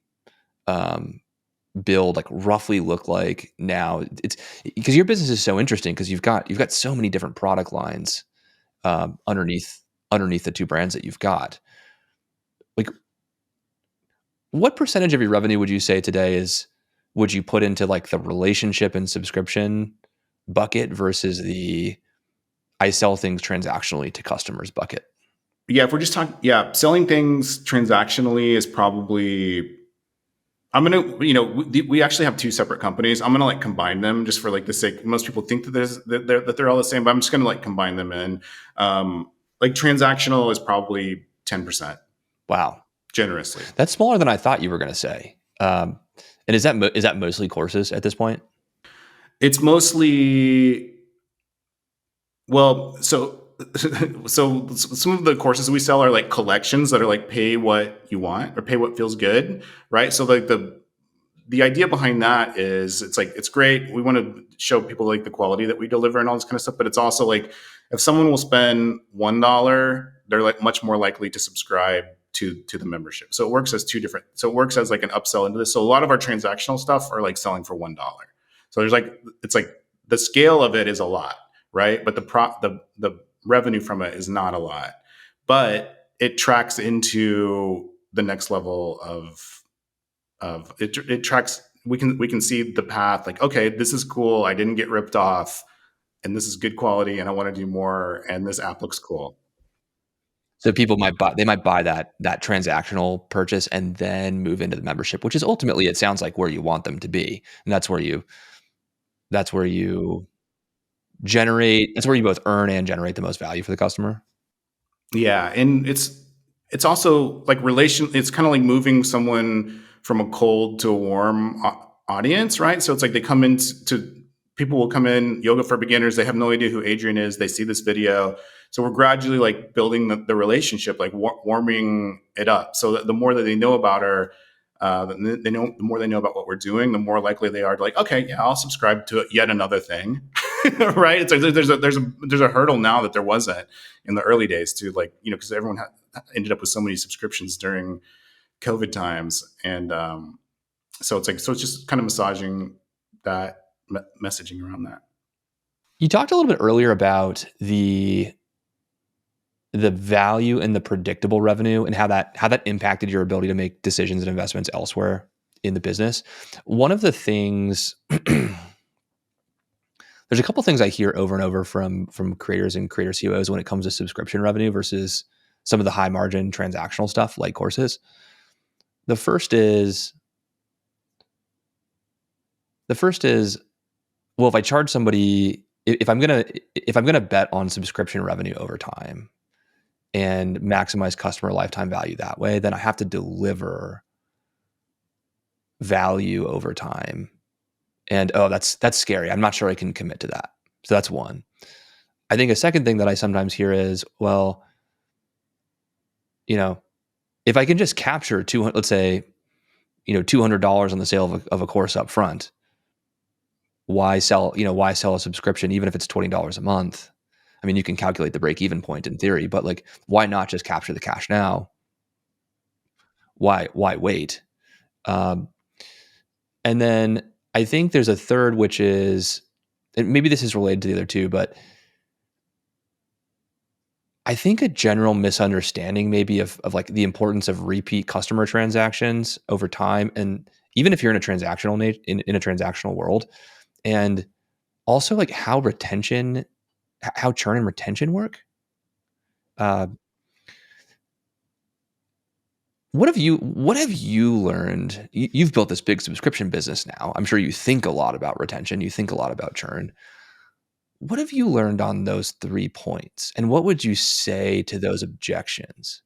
build like roughly look like now? It's because your business is so interesting, because you've got so many different product lines underneath the two brands that you've got. Like, what percentage of your revenue would you say today would you put into like the relationship and subscription bucket versus the I sell things transactionally to customers bucket? Yeah, if we're just talking, yeah, selling things transactionally is probably I'm gonna, we actually have two separate companies. I'm gonna like combine them just for like the sake. Most people think that they're all the same, but I'm just gonna like combine them in. Like transactional is probably 10% Wow. generously. That's smaller than I thought you were going to say. And is that mostly courses at this point? It's mostly, well, so some of the courses we sell are like collections that are like pay what you want or pay what feels good, right? So like the idea behind that is it's like it's great. We want to show people like the quality that we deliver and all this kind of stuff, but it's also like if someone will spend $1, they're like much more likely to subscribe to the membership. So it works as two different. So it works as like an upsell into this. So a lot of our transactional stuff are like selling for $1. So there's like it's like the scale of it is a lot, right? But the revenue from it is not a lot, but it tracks into the next level of it tracks. We can see the path, like, okay, this is cool, I didn't get ripped off, and this is good quality, and I want to do more, and this app looks cool. So people might buy that transactional purchase and then move into the membership, which is ultimately, it sounds like, where you want them to be. And that's where you that's where you both earn and generate the most value for the customer. Yeah, and it's also like it's kind of like moving someone from a cold to a warm audience, right? So it's like they come in to people will come in, yoga for beginners, they have no idea who Adriene is, they see this video. So we're gradually like building the relationship, like warming it up, so that the more that they know about her, the more they know about what we're doing, the more likely they are to like, okay, yeah, I'll subscribe to yet another thing. Right? It's like there's a hurdle now that there wasn't in the early days to, like, because everyone ended up with so many subscriptions during COVID times, and so it's like, so it's just kind of massaging that messaging around that. You talked a little bit earlier about the value in the predictable revenue and how that impacted your ability to make decisions and investments elsewhere in the business. One of the things, there's a couple things I hear over and over from creators and creator COOs when it comes to subscription revenue versus some of the high margin transactional stuff like courses. The first is, well, if I charge somebody, if I'm gonna bet on subscription revenue over time and maximize customer lifetime value that way, then I have to deliver value over time. And that's scary. I'm not sure I can commit to that. So that's one. I think a second thing that I sometimes hear is, well, if I can just capture let's say, $200 on the sale of a course up front, why sell a subscription even if it's $20 a month? I mean, you can calculate the break-even point in theory, but like, why not just capture the cash now? Why wait? And then I think there's a third, which is, and maybe this is related to the other two, but I think a general misunderstanding maybe of like the importance of repeat customer transactions over time, and even if you're in a transactional in a transactional world, and also like how churn and retention work. Uh, what have you learned? You've built this big subscription business now. I'm sure you think a lot about retention. You think a lot about churn. What have you learned on those 3 points? And what would you say to those objections?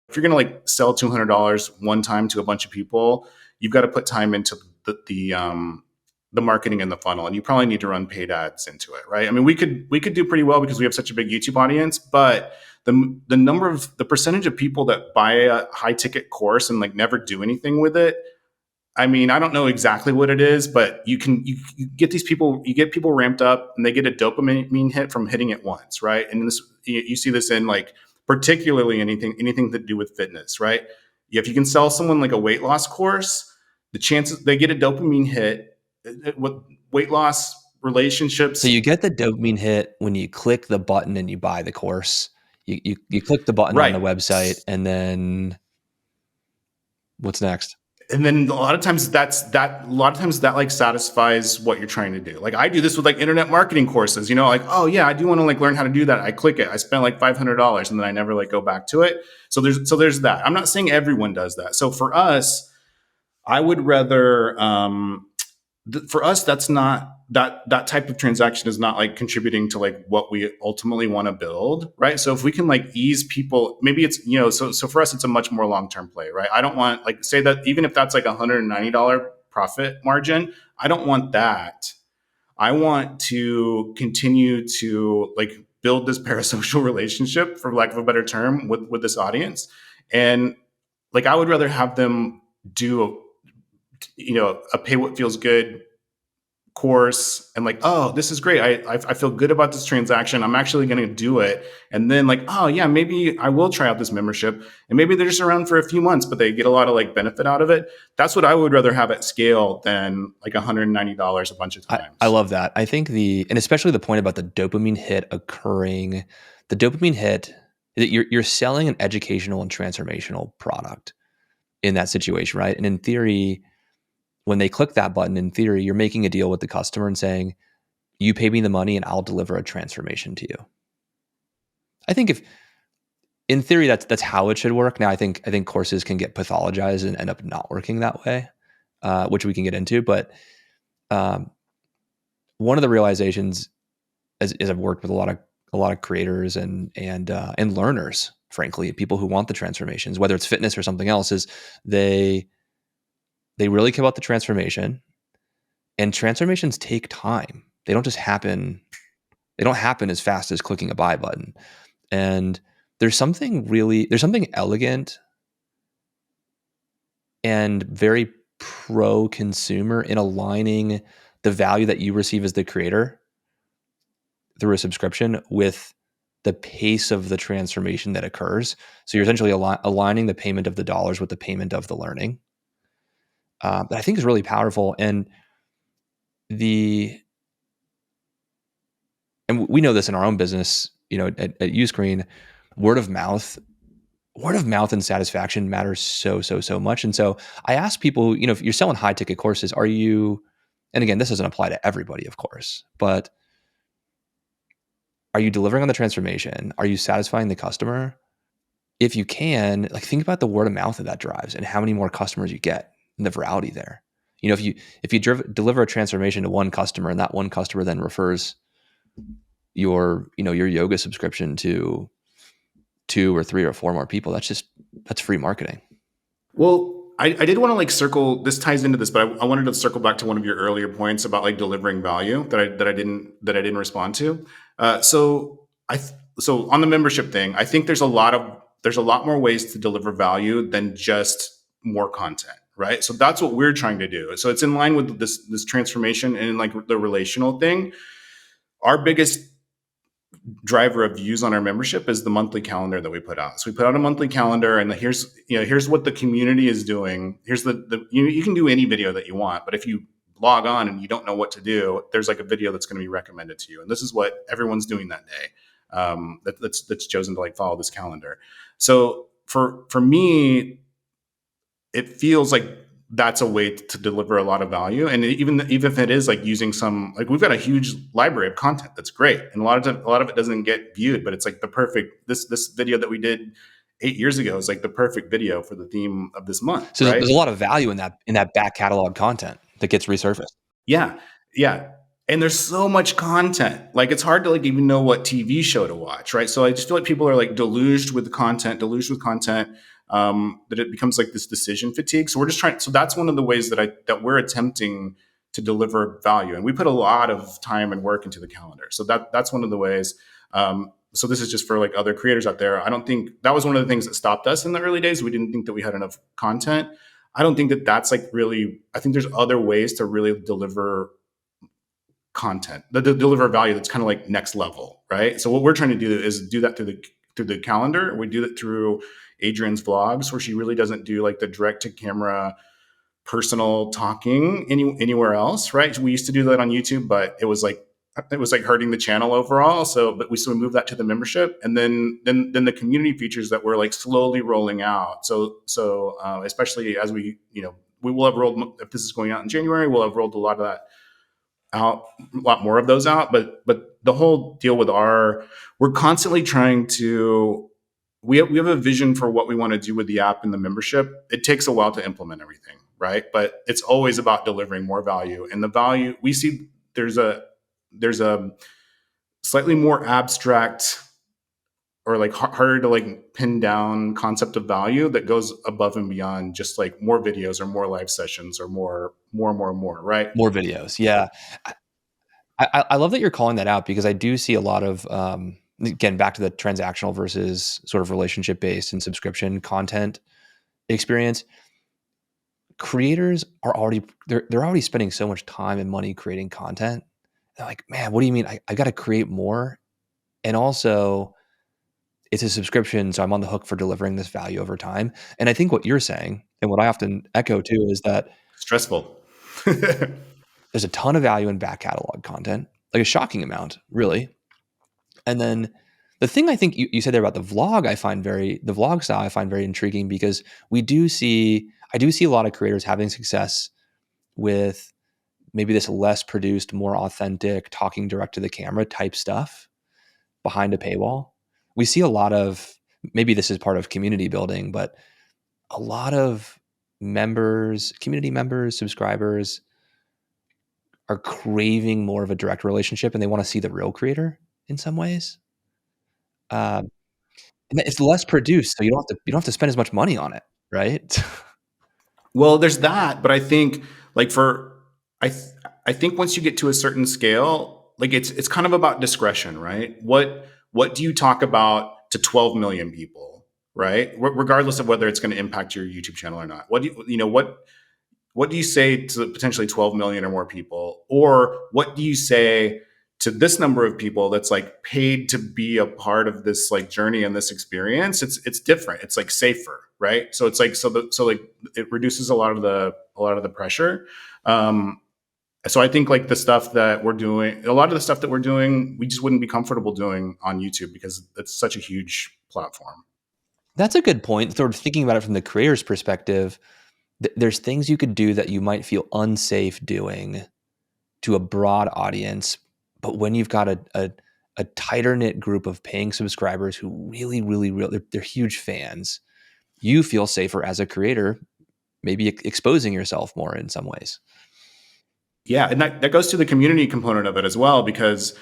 If you're going to like sell $200 one time to a bunch of people, you've got to put time into the marketing and the funnel, and you probably need to run paid ads into it, right? I mean, we could do pretty well because we have such a big YouTube audience, but the percentage of people that buy a high ticket course and like never do anything with it, I mean, I don't know exactly what it is, but you get people ramped up and they get a dopamine hit from hitting it once, right? And you see this in like particularly anything to do with fitness, right? If you can sell someone like a weight loss course, the chances they get a dopamine hit with weight loss relationships. So you get the dopamine hit when you click the button and you buy the course. You click the button on the website, and then what's next? And then a lot of times that like satisfies what you're trying to do. Like I do this with like internet marketing courses, like, oh yeah, I do want to like learn how to do that. I click it. I spend like $500 and then I never like go back to it. So there's that. I'm not saying everyone does that. So for us, I would rather, for us, that's not that type of transaction is not like contributing to like what we ultimately want to build, right? So if we can like ease people, maybe it's, so for us, it's a much more long-term play, right? I don't want like say that even if that's like $190 profit margin, I don't want that. I want to continue to like build this parasocial relationship, for lack of a better term, with this audience. And like I would rather have them do a pay what feels good course and like, oh, this is great. I feel good about this transaction. I'm actually going to do it. And then like, oh yeah, maybe I will try out this membership, and maybe they're just around for a few months, but they get a lot of like benefit out of it. That's what I would rather have at scale than like $190 a bunch of I times. love that. I think and especially the point about the dopamine hit occurring, the dopamine hit, you're selling an educational and transformational product in that situation, right? And in theory, when they click that button, in theory, you're making a deal with the customer and saying, you pay me the money and I'll deliver a transformation to you. I think if in theory that's how it should work. Now I think courses can get pathologized and end up not working that way, which we can get into. But um, one of the realizations as I've worked with a lot of creators and learners, frankly, people who want the transformations, whether it's fitness or something else, is they really care about the transformation, and transformations take time. They don't just happen. They don't happen as fast as clicking a buy button. And there's something elegant and very pro consumer in aligning the value that you receive as the creator through a subscription with the pace of the transformation that occurs. So you're essentially aligning the payment of the dollars with the payment of the learning. That I think is really powerful. And we know this in our own business, at Uscreen, word of mouth and satisfaction matters so much. And so I ask people, if you're selling high ticket courses, and again, this doesn't apply to everybody, of course, but are you delivering on the transformation? Are you satisfying the customer? If you can, like, think about the word of mouth that drives and how many more customers you get and the virality there. If you deliver a transformation to one customer and that one customer then refers your yoga subscription to 2 or 3 or 4 more people, that's free marketing. Well, I did want to like circle. This ties into this, but I wanted to circle back to one of your earlier points about like delivering value that I didn't respond to. So on the membership thing, I think there's a lot more ways to deliver value than just more content, right? So that's what we're trying to do. So it's in line with this transformation and like the relational thing. Our biggest driver of views on our membership is the monthly calendar that we put out. So we put out a monthly calendar, and here's what the community is doing. Here's you can do any video that you want, but if you log on and you don't know what to do, there's like a video that's going to be recommended to you, and this is what everyone's doing that day. That's chosen to like follow this calendar. So for me, it feels like that's a way to deliver a lot of value. And even if it is like using some, like we've got a huge library of content that's great, and a lot of it doesn't get viewed, but it's like the perfect this video that we did 8 years ago is like the perfect video for the theme of this month, So right? there's a lot of value in that back catalog content that gets resurfaced. Yeah, yeah. And there's so much content. Like it's hard to like even know what TV show to watch, right? So I just feel like people are like deluged with content, that it becomes like this decision fatigue. So we're just trying. So that's one of the ways that we're attempting to deliver value, and we put a lot of time and work into the calendar. So that's one of the ways. So this is just for like other creators out there. I don't think that was one of the things that stopped us in the early days. We didn't think that we had enough content. I don't think that that's like really. I think there's other ways to really deliver content, that deliver value that's kind of like next level, right? So what we're trying to do is do that through the calendar. We do it through Adriene's vlogs, where she really doesn't do like the direct to camera personal talking anywhere else, right? We used to do that on YouTube, but it was like hurting the channel overall. So we moved that to the membership, and then the community features that we're like slowly rolling out. So especially as we will have rolled, if this is going out in January, we'll have rolled a lot of that out, a lot more of those out. But the whole deal with we're constantly trying to. We have a vision for what we want to do with the app and the membership. It takes a while to implement everything, right? But it's always about delivering more value. And the value we see, there's a slightly more abstract or like harder to like pin down concept of value that goes above and beyond just like more videos or more live sessions or more, right? More videos. Yeah. I love that you're calling that out, because I do see a lot of, again, back to the transactional versus sort of relationship based and subscription content experience. Creators are already, they're already spending so much time and money creating content. They're like, man, what do you mean? I got to create more. And also, it's a subscription, so I'm on the hook for delivering this value over time. And I think what you're saying, and what I often echo too, is that Stressful. there's a ton of value in back catalog content, like a shocking amount, really. And then the thing I think you said there about the vlog style, I find very intriguing, because I do see a lot of creators having success with maybe this less produced, more authentic, talking direct to the camera type stuff behind a paywall. We see a lot of, maybe this is part of community building, but a lot of community members, subscribers are craving more of a direct relationship, and they want to see the real creator in some ways. Um, and it's less produced, so you don't have to spend as much money on it, right? Well, there's that, but I think like I th- I think once you get to a certain scale, like it's kind of about discretion, right? What do you talk about to 12 million people, right? Regardless of whether it's going to impact your YouTube channel or not. What do you know what do you say to potentially 12 million or more people, or what do you say to this number of people that's like paid to be a part of this like journey and this experience? It's different, it's like safer, right? So it's like so like it reduces a lot of the pressure. So I think like the stuff that we're doing, a lot of the stuff that we're doing, we just wouldn't be comfortable doing on YouTube because it's such a huge platform. That's a good point. Sort of thinking about it from the creator's perspective, there's things you could do that you might feel unsafe doing to a broad audience, but when you've got a tighter knit group of paying subscribers who really, they're huge fans, you feel safer as a creator, maybe exposing yourself more in some ways. Yeah, and that goes to the community component of it as well, because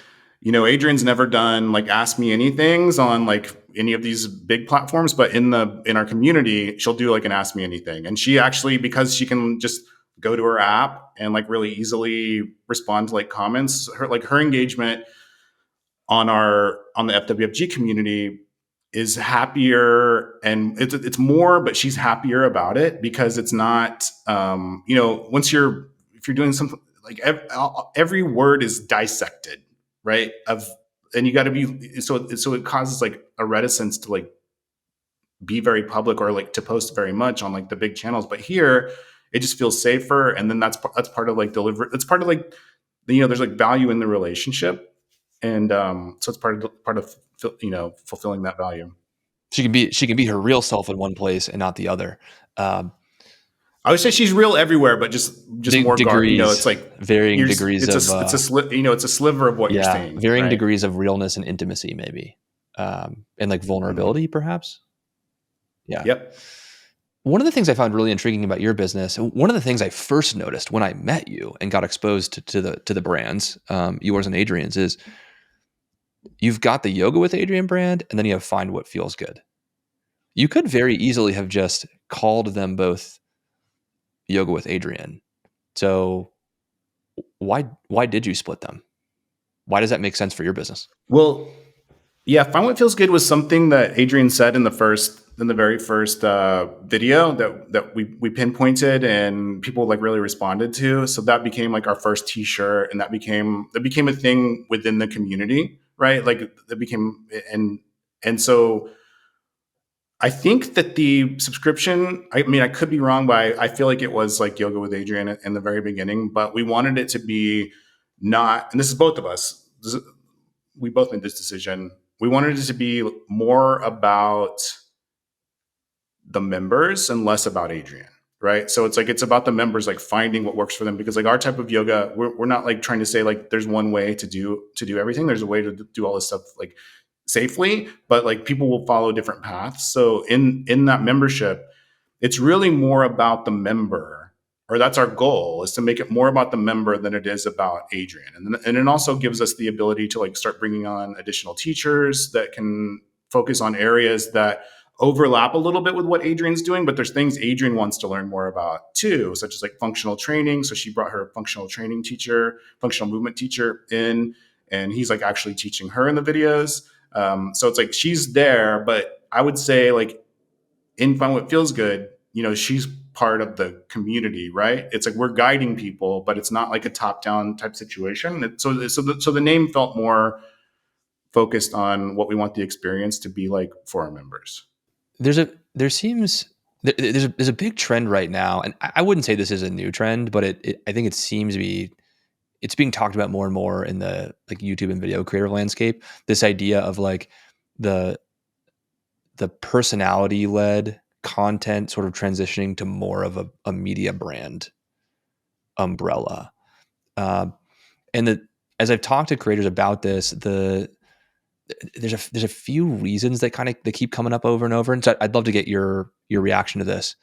Adrienne's never done like ask me anythings on like any of these big platforms, but in our community, she'll do like an ask me anything. And she actually, because she can just go to her app and like really easily respond to like comments, her engagement on the FWFG community is happier, and it's more, but she's happier about it because it's not once if you're doing something like every word is dissected, right? And you got to be so it causes like a reticence to like be very public or like to post very much on like the big channels. But here it just feels safer, and then that's part of like deliver. It's part of like there's like value in the relationship, and so it's part of fulfilling that value. She can be her real self in one place and not the other. Um, I would say she's real everywhere, but just more it's degrees, like varying degrees of it's a sliver of what you're yeah, seeing, varying right? degrees of realness and intimacy, maybe, and like Mm-hmm. vulnerability, perhaps. Yeah. Yep. One of the things I found really intriguing about your business, one of the things I first noticed when I met you and got exposed to the brands, yours and Adriene's, is you've got the Yoga with Adriene brand, and then you have Find What Feels Good. You could very easily have just called them both Yoga with Adriene. So why did you split them? Why does that make sense for your business? Well, yeah, find what feels good was something that Adriene said in the very first video that we pinpointed and people like really responded to. So that became like our first T-shirt, and that became a thing within the community, right? Like that became and so I think that the subscription, I mean, I could be wrong, but I feel like it was like Yoga with Adriene in the very beginning, but we wanted it to be not, and this is both of us, we both made this decision. We wanted it to be more about the members and less about Adriene, right? So it's like it's about the members like finding what works for them, because like our type of yoga, we're not like trying to say like there's one way to do everything. There's a way to do all this stuff like safely, but like people will follow different paths. So in that membership, it's really more about the member or that's our goal, is to make it more about the member than it is about Adriene. And it also gives us the ability to like start bringing on additional teachers that can focus on areas that overlap a little bit with what Adriene's doing, but there's things Adriene wants to learn more about too, such as like functional training. So she brought her functional training teacher, functional movement teacher in, and he's like actually teaching her in the videos. So it's like she's there, but I would say like in Fun What Feels Good, she's part of the community, right? It's like we're guiding people, but it's not like a top-down type situation. So the name felt more focused on what we want the experience to be like for our members. There's a big trend right now, and I wouldn't say this is a new trend, but I think it seems to be, it's being talked about more and more in the like YouTube and video creator landscape. This idea of like the personality led content sort of transitioning to more of a media brand umbrella. And as I've talked to creators about this, there's a few reasons that keep coming up over and over. And so I'd love to get your reaction to this.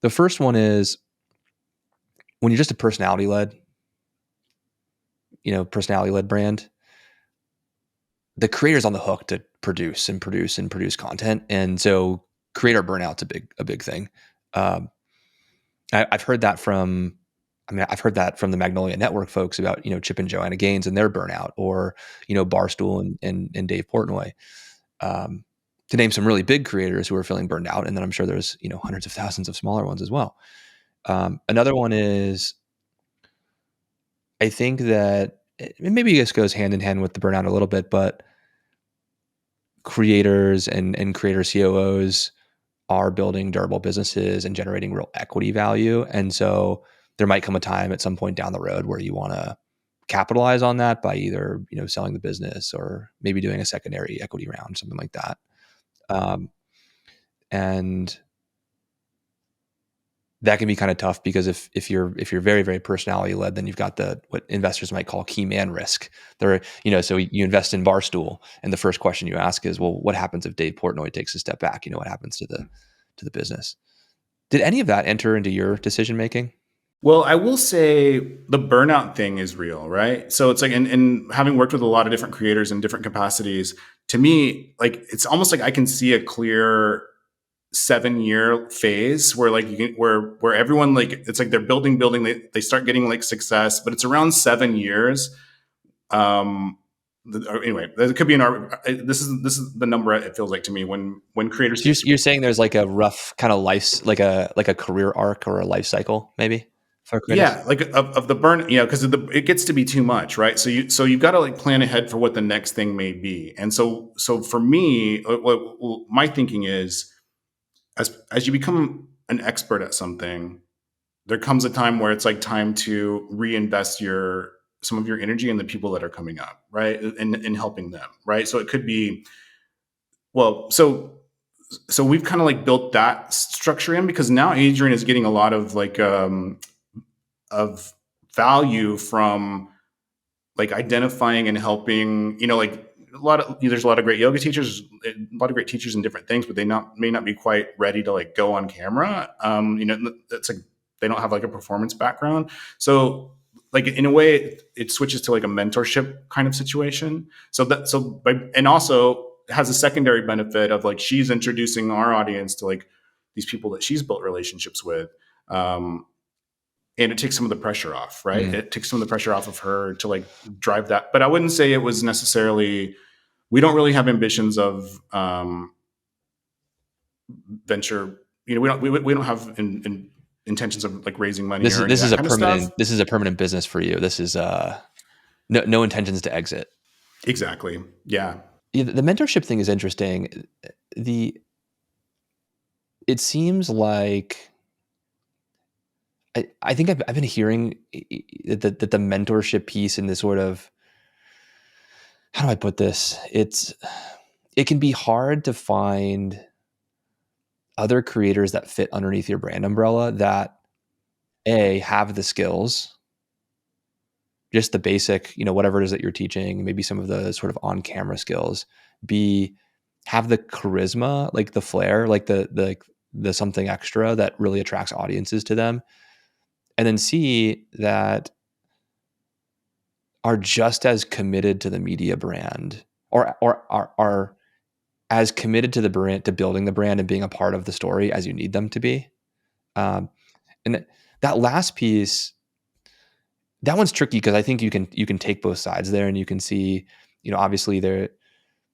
The first one is when you're just a personality led brand, the creator's on the hook to produce content. And so creator burnout's a big thing. I've heard that from the Magnolia Network folks about, Chip and Joanna Gaines and their burnout, or, Barstool and Dave Portnoy, to name some really big creators who are feeling burned out. And then I'm sure there's, hundreds of thousands of smaller ones as well. Another one is, I think that maybe this goes hand in hand with the burnout a little bit, but creators and creator COOs are building durable businesses and generating real equity value. And so there might come a time at some point down the road where you want to capitalize on that by either, selling the business or maybe doing a secondary equity round, something like that. And that can be kind of tough because if you're very, very personality led, then you've got what investors might call key man risk. So you invest in Barstool, and the first question you ask is, well, what happens if Dave Portnoy takes a step back? What happens to the business? Did any of that enter into your decision making? Well, I will say the burnout thing is real, right? So it's like, and having worked with a lot of different creators in different capacities, to me, like it's almost like I can see a clear 7-year phase where like where everyone, like it's like they're building, they start getting like success, but it's around 7 years. Anyway, there could be this is the number it feels like to me when creators. You're saying there's like a rough kind of life, like a career arc or a life cycle, maybe. Yeah, like of the burn, because it gets to be too much, right? So you've got to like plan ahead for what the next thing may be. And so for me, my thinking is, as you become an expert at something, there comes a time where it's like time to reinvest some of your energy in the people that are coming up, right? And helping them, right? So it could be, well, so we've kind of like built that structure in, because now Adriene is getting a lot of like of value from like identifying and helping, like there's a lot of great yoga teachers, a lot of great teachers in different things, but they may not be quite ready to like go on camera. It's like they don't have like a performance background. So like in a way it switches to like a mentorship kind of situation. And also has a secondary benefit of like she's introducing our audience to like these people that she's built relationships with. And it takes some of the pressure off, right? It takes some of the pressure off of her to like drive that. But I wouldn't say it was necessarily, we don't really have ambitions of venture. We don't have intentions of like raising money. This is a permanent. Stuff. This is a permanent business for you. This is no intentions to exit. Exactly. Yeah. The mentorship thing is interesting. It seems like I think I've been hearing that the mentorship piece and the sort of, how do I put this? It can be hard to find other creators that fit underneath your brand umbrella that have the skills, just the basic, whatever it is that you're teaching, maybe some of the sort of on-camera skills. B, have the charisma, like the flair, like the something extra that really attracts audiences to them. and then C, that are just as committed to the media brand, or are as committed to the brand, to building the brand and being a part of the story as you need them to be. Um, and that last piece, that one's tricky because I think you can take both sides there, and you can see, obviously there,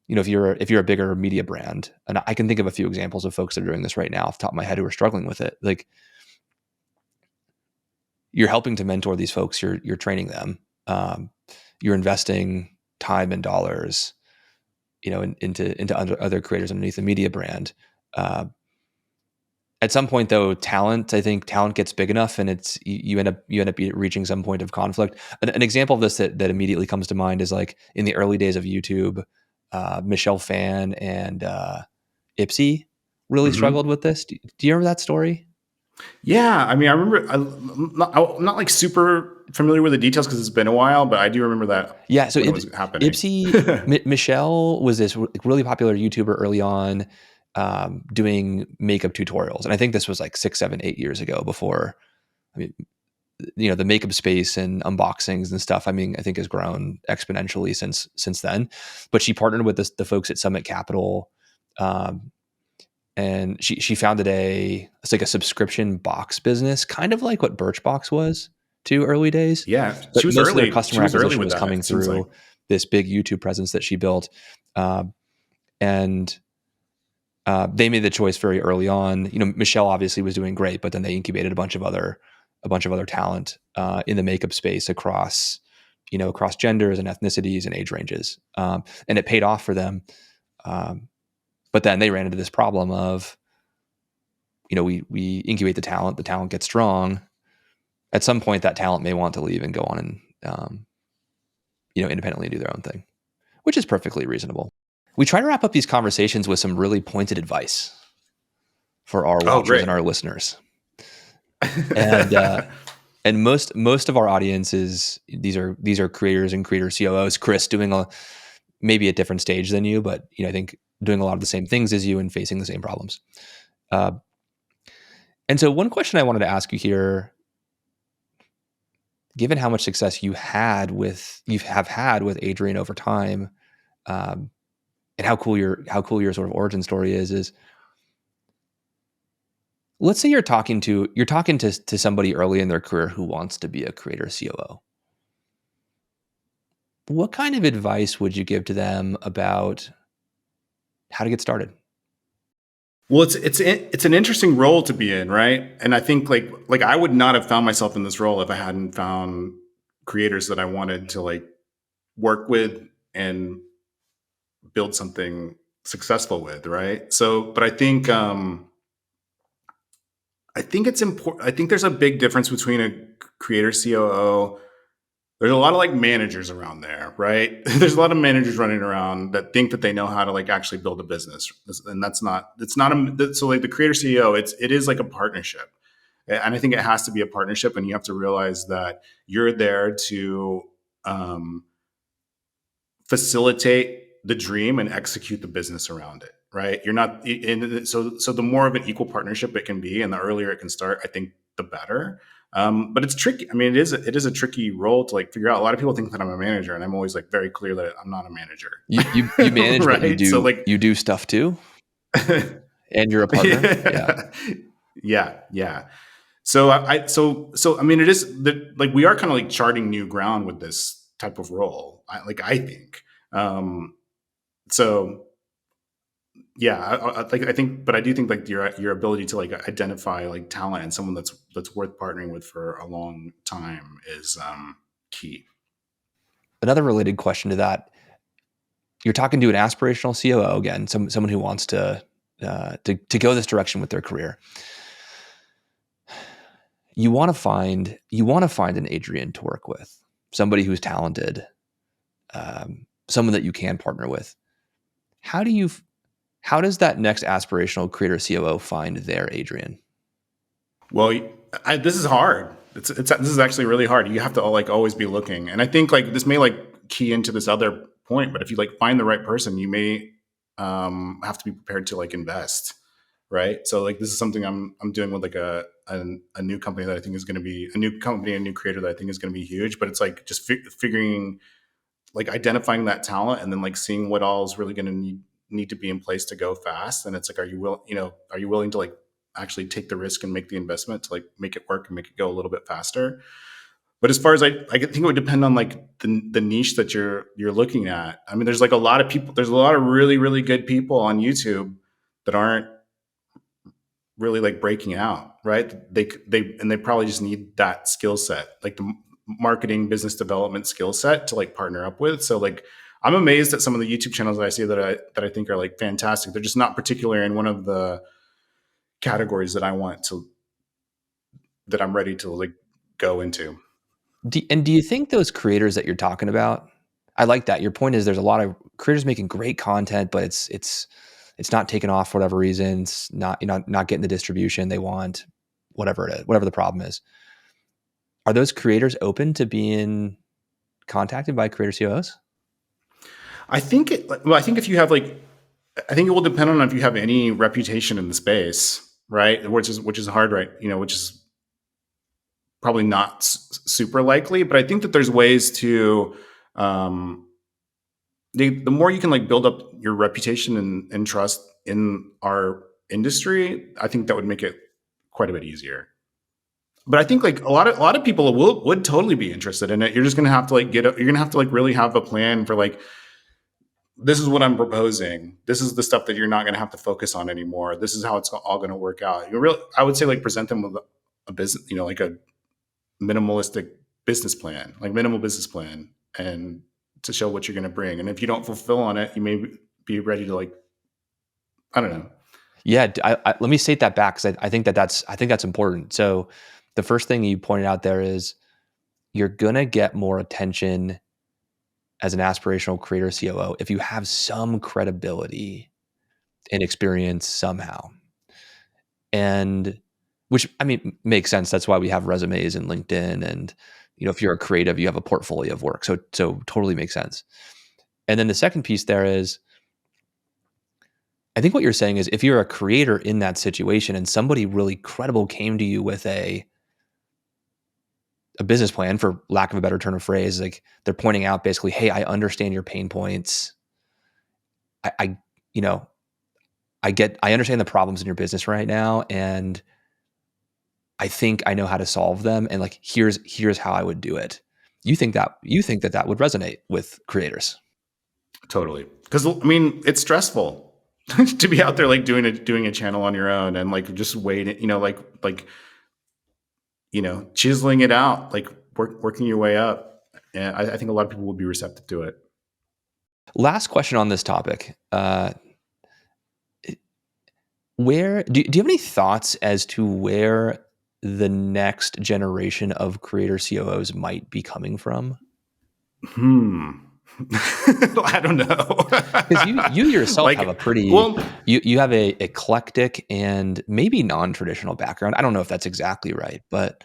if you're a bigger media brand, and I can think of a few examples of folks that are doing this right now off the top of my head who are struggling with it. Like, you're helping to mentor these folks, you're training them, you're investing time and dollars, into other creators underneath the media brand. Uh, at some point, though, I think talent gets big enough, and you end up reaching some point of conflict. An example of this that immediately comes to mind is like in the early days of YouTube, Michelle Phan and Ipsy really struggled Mm-hmm. with this. Do you remember that story? Yeah, I mean, I remember. I'm not like super familiar with the details because it's been a while, but I do remember that Yeah, so when it was happening. Michelle was this really popular YouTuber early on, doing makeup tutorials, and I think this was like 6, 7, 8 years ago. Before, I mean, the makeup space and unboxings and stuff, I mean, I think has grown exponentially since then. But she partnered with the folks at Summit Capital, um, and she founded it's like a subscription box business, kind of like what Birchbox was to early days. Yeah, But she was most of their early. She customer was early acquisition with was that. coming It seems like. through this big YouTube presence that she built. Um, and they made the choice very early on. Michelle obviously was doing great, but then they incubated a bunch of other talent in the makeup space across genders and ethnicities and age ranges, and it paid off for them. But then they ran into this problem of, we incubate the talent gets strong. At some point, that talent may want to leave and go on and independently do their own thing, which is perfectly reasonable. We try to wrap up these conversations with some really pointed advice for our Oh, watchers great. and our listeners. And most of our audiences, these are creators and creator COOs. Chris doing maybe a different stage than you, but I think doing a lot of the same things as you and facing the same problems. And so one question I wanted to ask you here, given how much success you have had with Adriene over time, and how cool your sort of origin story is let's say you're talking to somebody early in their career who wants to be a creator COO. What kind of advice would you give to them about how to get started? Well, it's an interesting role to be in, right? And I think like I would not have found myself in this role if I hadn't found creators that I wanted to like work with and build something successful with, right? So, but I think it's important. I think there's a big difference between a creator COO. There's a lot of like managers around there, right? There's a lot of managers running around that think that they know how to like actually build a business, and it's not so like the creator CEO. It is like a partnership, and I think it has to be a partnership, and you have to realize that you're there to um, facilitate the dream and execute the business around it, right? You're not in so the more of an equal partnership it can be and the earlier it can start, I think the better. But it's tricky. I mean, it is a tricky role to like figure out. A lot of people think that I'm a manager, and I'm always like very clear that I'm not a manager. You manage, but Right? So like you do stuff too, and you're a partner. Yeah. yeah, yeah. So I mean, it is that like we are kind of like charting new ground with this type of role. I think. Um, so yeah, I think, but I do think like your ability to like identify like talent and someone that's worth partnering with for a long time is key. Another related question to that: you're talking to an aspirational COO again, someone who wants to go this direction with their career. You want to find an Adriene to work with, somebody who's talented, someone that you can partner with. How does that next aspirational creator COO find their Adriene? Well, this is hard. This is actually really hard. You have to like always be looking, and I think like this may like key into this other point. But if you like find the right person, you may have to be prepared to like invest. right? So like this is something I'm doing with like a new company that I think is going to be a new company, a new creator that I think is going to be huge. But it's like just figuring, like identifying that talent and then like seeing what all is really going to need to be in place to go fast. And it's like, are you willing to like actually take the risk and make the investment to like make it work and make it go a little bit faster? But as far as I think it would depend on like the niche that you're looking at. I mean, there's like a lot of people. There's a lot of really really good people on YouTube that aren't really like breaking out, right? They probably just need that skill set, like the marketing business development skill set to like partner up with. So like I'm amazed at some of the YouTube channels that I see that I think are like fantastic. They're just not particular in one of the categories that I want to that I'm ready to like go into. Do you think those creators that you're talking about, I like that. Your point is there's a lot of creators making great content, but it's not taking off for whatever reason. It's not, not getting the distribution they want, whatever it is, whatever the problem is. Are those creators open to being contacted by creator COOs? I think I think if you have like, I think it will depend on if you have any reputation in the space, right? Which is hard, right? Which is probably not super likely, but I think that there's ways to, um, the more you can like build up your reputation and trust in our industry, I think that would make it quite a bit easier. But I think like a lot of people would totally be interested in it. You're just gonna have to like you're gonna have to like really have a plan for like, this is what I'm proposing. This is the stuff that you're not going to have to focus on anymore. This is how it's all going to work out. I would say like present them with a business, like a minimalistic business plan, like minimal business plan, and to show what you're going to bring. And if you don't fulfill on it, you may be ready to like, I don't know. Yeah, let me state that back because I think that's important. So the first thing you pointed out there is you're gonna get more attention as an aspirational creator COO if you have some credibility and experience somehow. And which, I mean, makes sense. That's why we have resumes and LinkedIn, and if you're a creative, you have a portfolio of work. So totally makes sense. And then the second piece there is, I think what you're saying is if you're a creator in that situation and somebody really credible came to you with a business plan, for lack of a better turn of phrase, like they're pointing out basically, hey, I understand your pain points. I you know, I understand the problems in your business right now, and I think I know how to solve them. And like, here's how I would do it. You think that would resonate with creators? Totally. Because I mean, it's stressful to be out there like doing a channel on your own and like just waiting, chiseling it out, like working your way up. And I think a lot of people would be receptive to it. Last question on this topic. Where do you have any thoughts as to where the next generation of creator COOs might be coming from? I don't know. Because you yourself like, have a pretty, well, you have a eclectic and maybe non-traditional background. I don't know if that's exactly right, but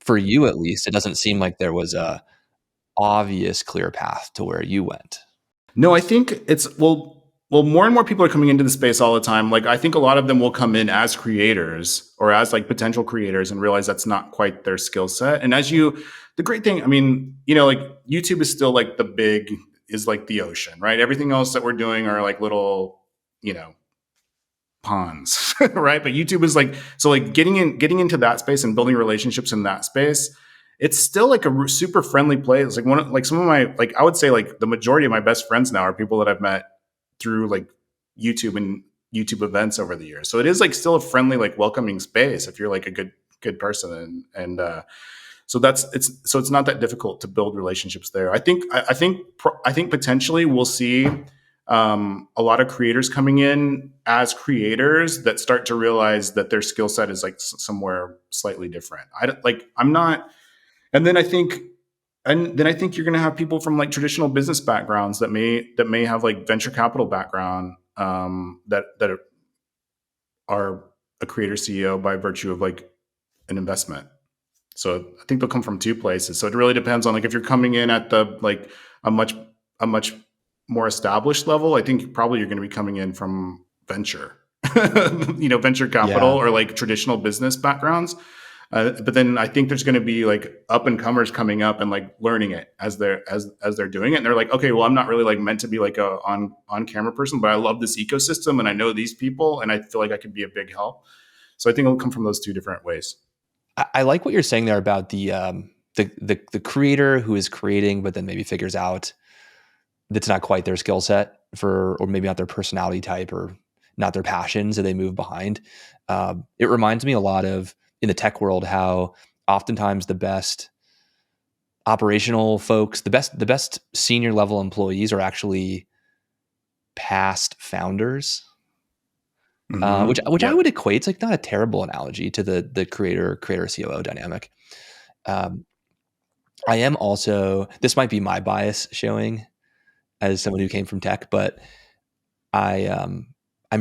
for you at least, it doesn't seem like there was a obvious clear path to where you went. no, I think more and more people are coming into the space all the time. Like, I think a lot of them will come in as creators or as like potential creators and realize that's not quite their skill set. And the great thing, I mean, like YouTube is still like is like the ocean, right? Everything else that we're doing are like little, ponds, right? But YouTube is like, so like getting into that space and building relationships in that space, it's still like a super friendly place. Like some of my, like, I would say like the majority of my best friends now are people that I've met through like YouTube and YouTube events over the years. So it is like still a friendly, like welcoming space if you're like a good person. And so it's not that difficult to build relationships there. I think potentially we'll see a lot of creators coming in as creators that start to realize that their skill set is like somewhere slightly different. And then I think you're going to have people from like traditional business backgrounds that may have like venture capital background, that are a creator CEO by virtue of like an investment. So I think they'll come from two places. So it really depends on like if you're coming in at the like a much more established level. I think probably you're going to be coming in from venture, venture capital Yeah. or like traditional business backgrounds. But then I think there's going to be like up and comers coming up and like learning it as they're doing it. And they're like, okay, well, I'm not really like meant to be like a on camera person, but I love this ecosystem and I know these people and I feel like I could be a big help. So I think it'll come from those two different ways. I like what you're saying there about the creator who is creating, but then maybe figures out that's not quite their skill set or maybe not their personality type or not their passion, so they move behind. It reminds me a lot of in the tech world how oftentimes the best operational folks, the best senior level employees are actually past founders. Which I Yeah. would equate. It's like not a terrible analogy to the creator COO dynamic. Um, I am also, this might be my bias showing as someone who came from tech, but I'm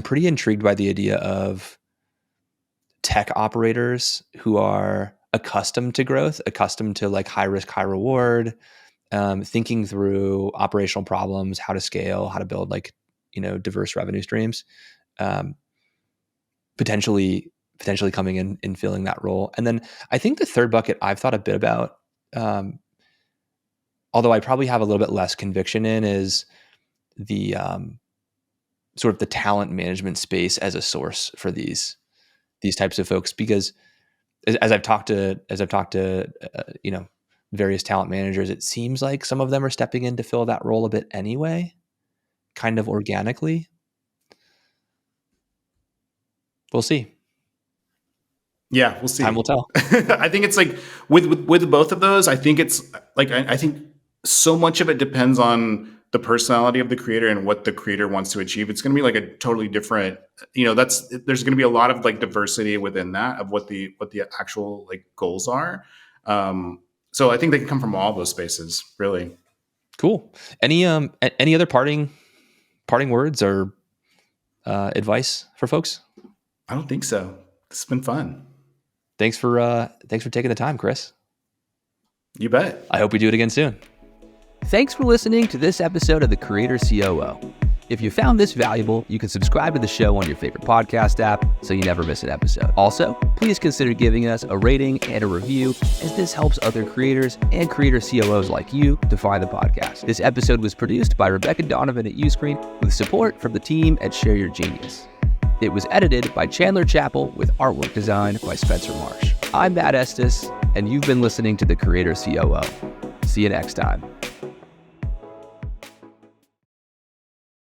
pretty intrigued by the idea of tech operators who are accustomed to growth, accustomed to like high risk, high reward, thinking through operational problems, how to scale, how to build like diverse revenue streams. Potentially coming in and filling that role. And then I think the third bucket I've thought a bit about, although I probably have a little bit less conviction in, is the sort of the talent management space as a source for these types of folks. Because as I've talked to various talent managers, it seems like some of them are stepping in to fill that role a bit anyway, kind of organically. We'll see. Yeah, we'll see. Time will tell. I think it's like with both of those, I think it's like I think so much of it depends on the personality of the creator and what the creator wants to achieve. It's going to be like a totally different, there's going to be a lot of like diversity within that of what the actual like goals are. So I think they can come from all those spaces, really. Cool. Any other parting words or advice for folks? I don't think so. It's been fun. Thanks for taking the time, Chris. You bet. I hope we do it again soon. Thanks for listening to this episode of The Creator COO. If you found this valuable, you can subscribe to the show on your favorite podcast app so you never miss an episode. Also, please consider giving us a rating and a review, as this helps other creators and creator COOs like you to find the podcast. This episode was produced by Rebecca Donovan at Uscreen with support from the team at Share Your Genius. It was edited by Chandler Chappell with artwork design by Spencer Marsh. I'm Matt Estes, and you've been listening to The Creator COO. See you next time.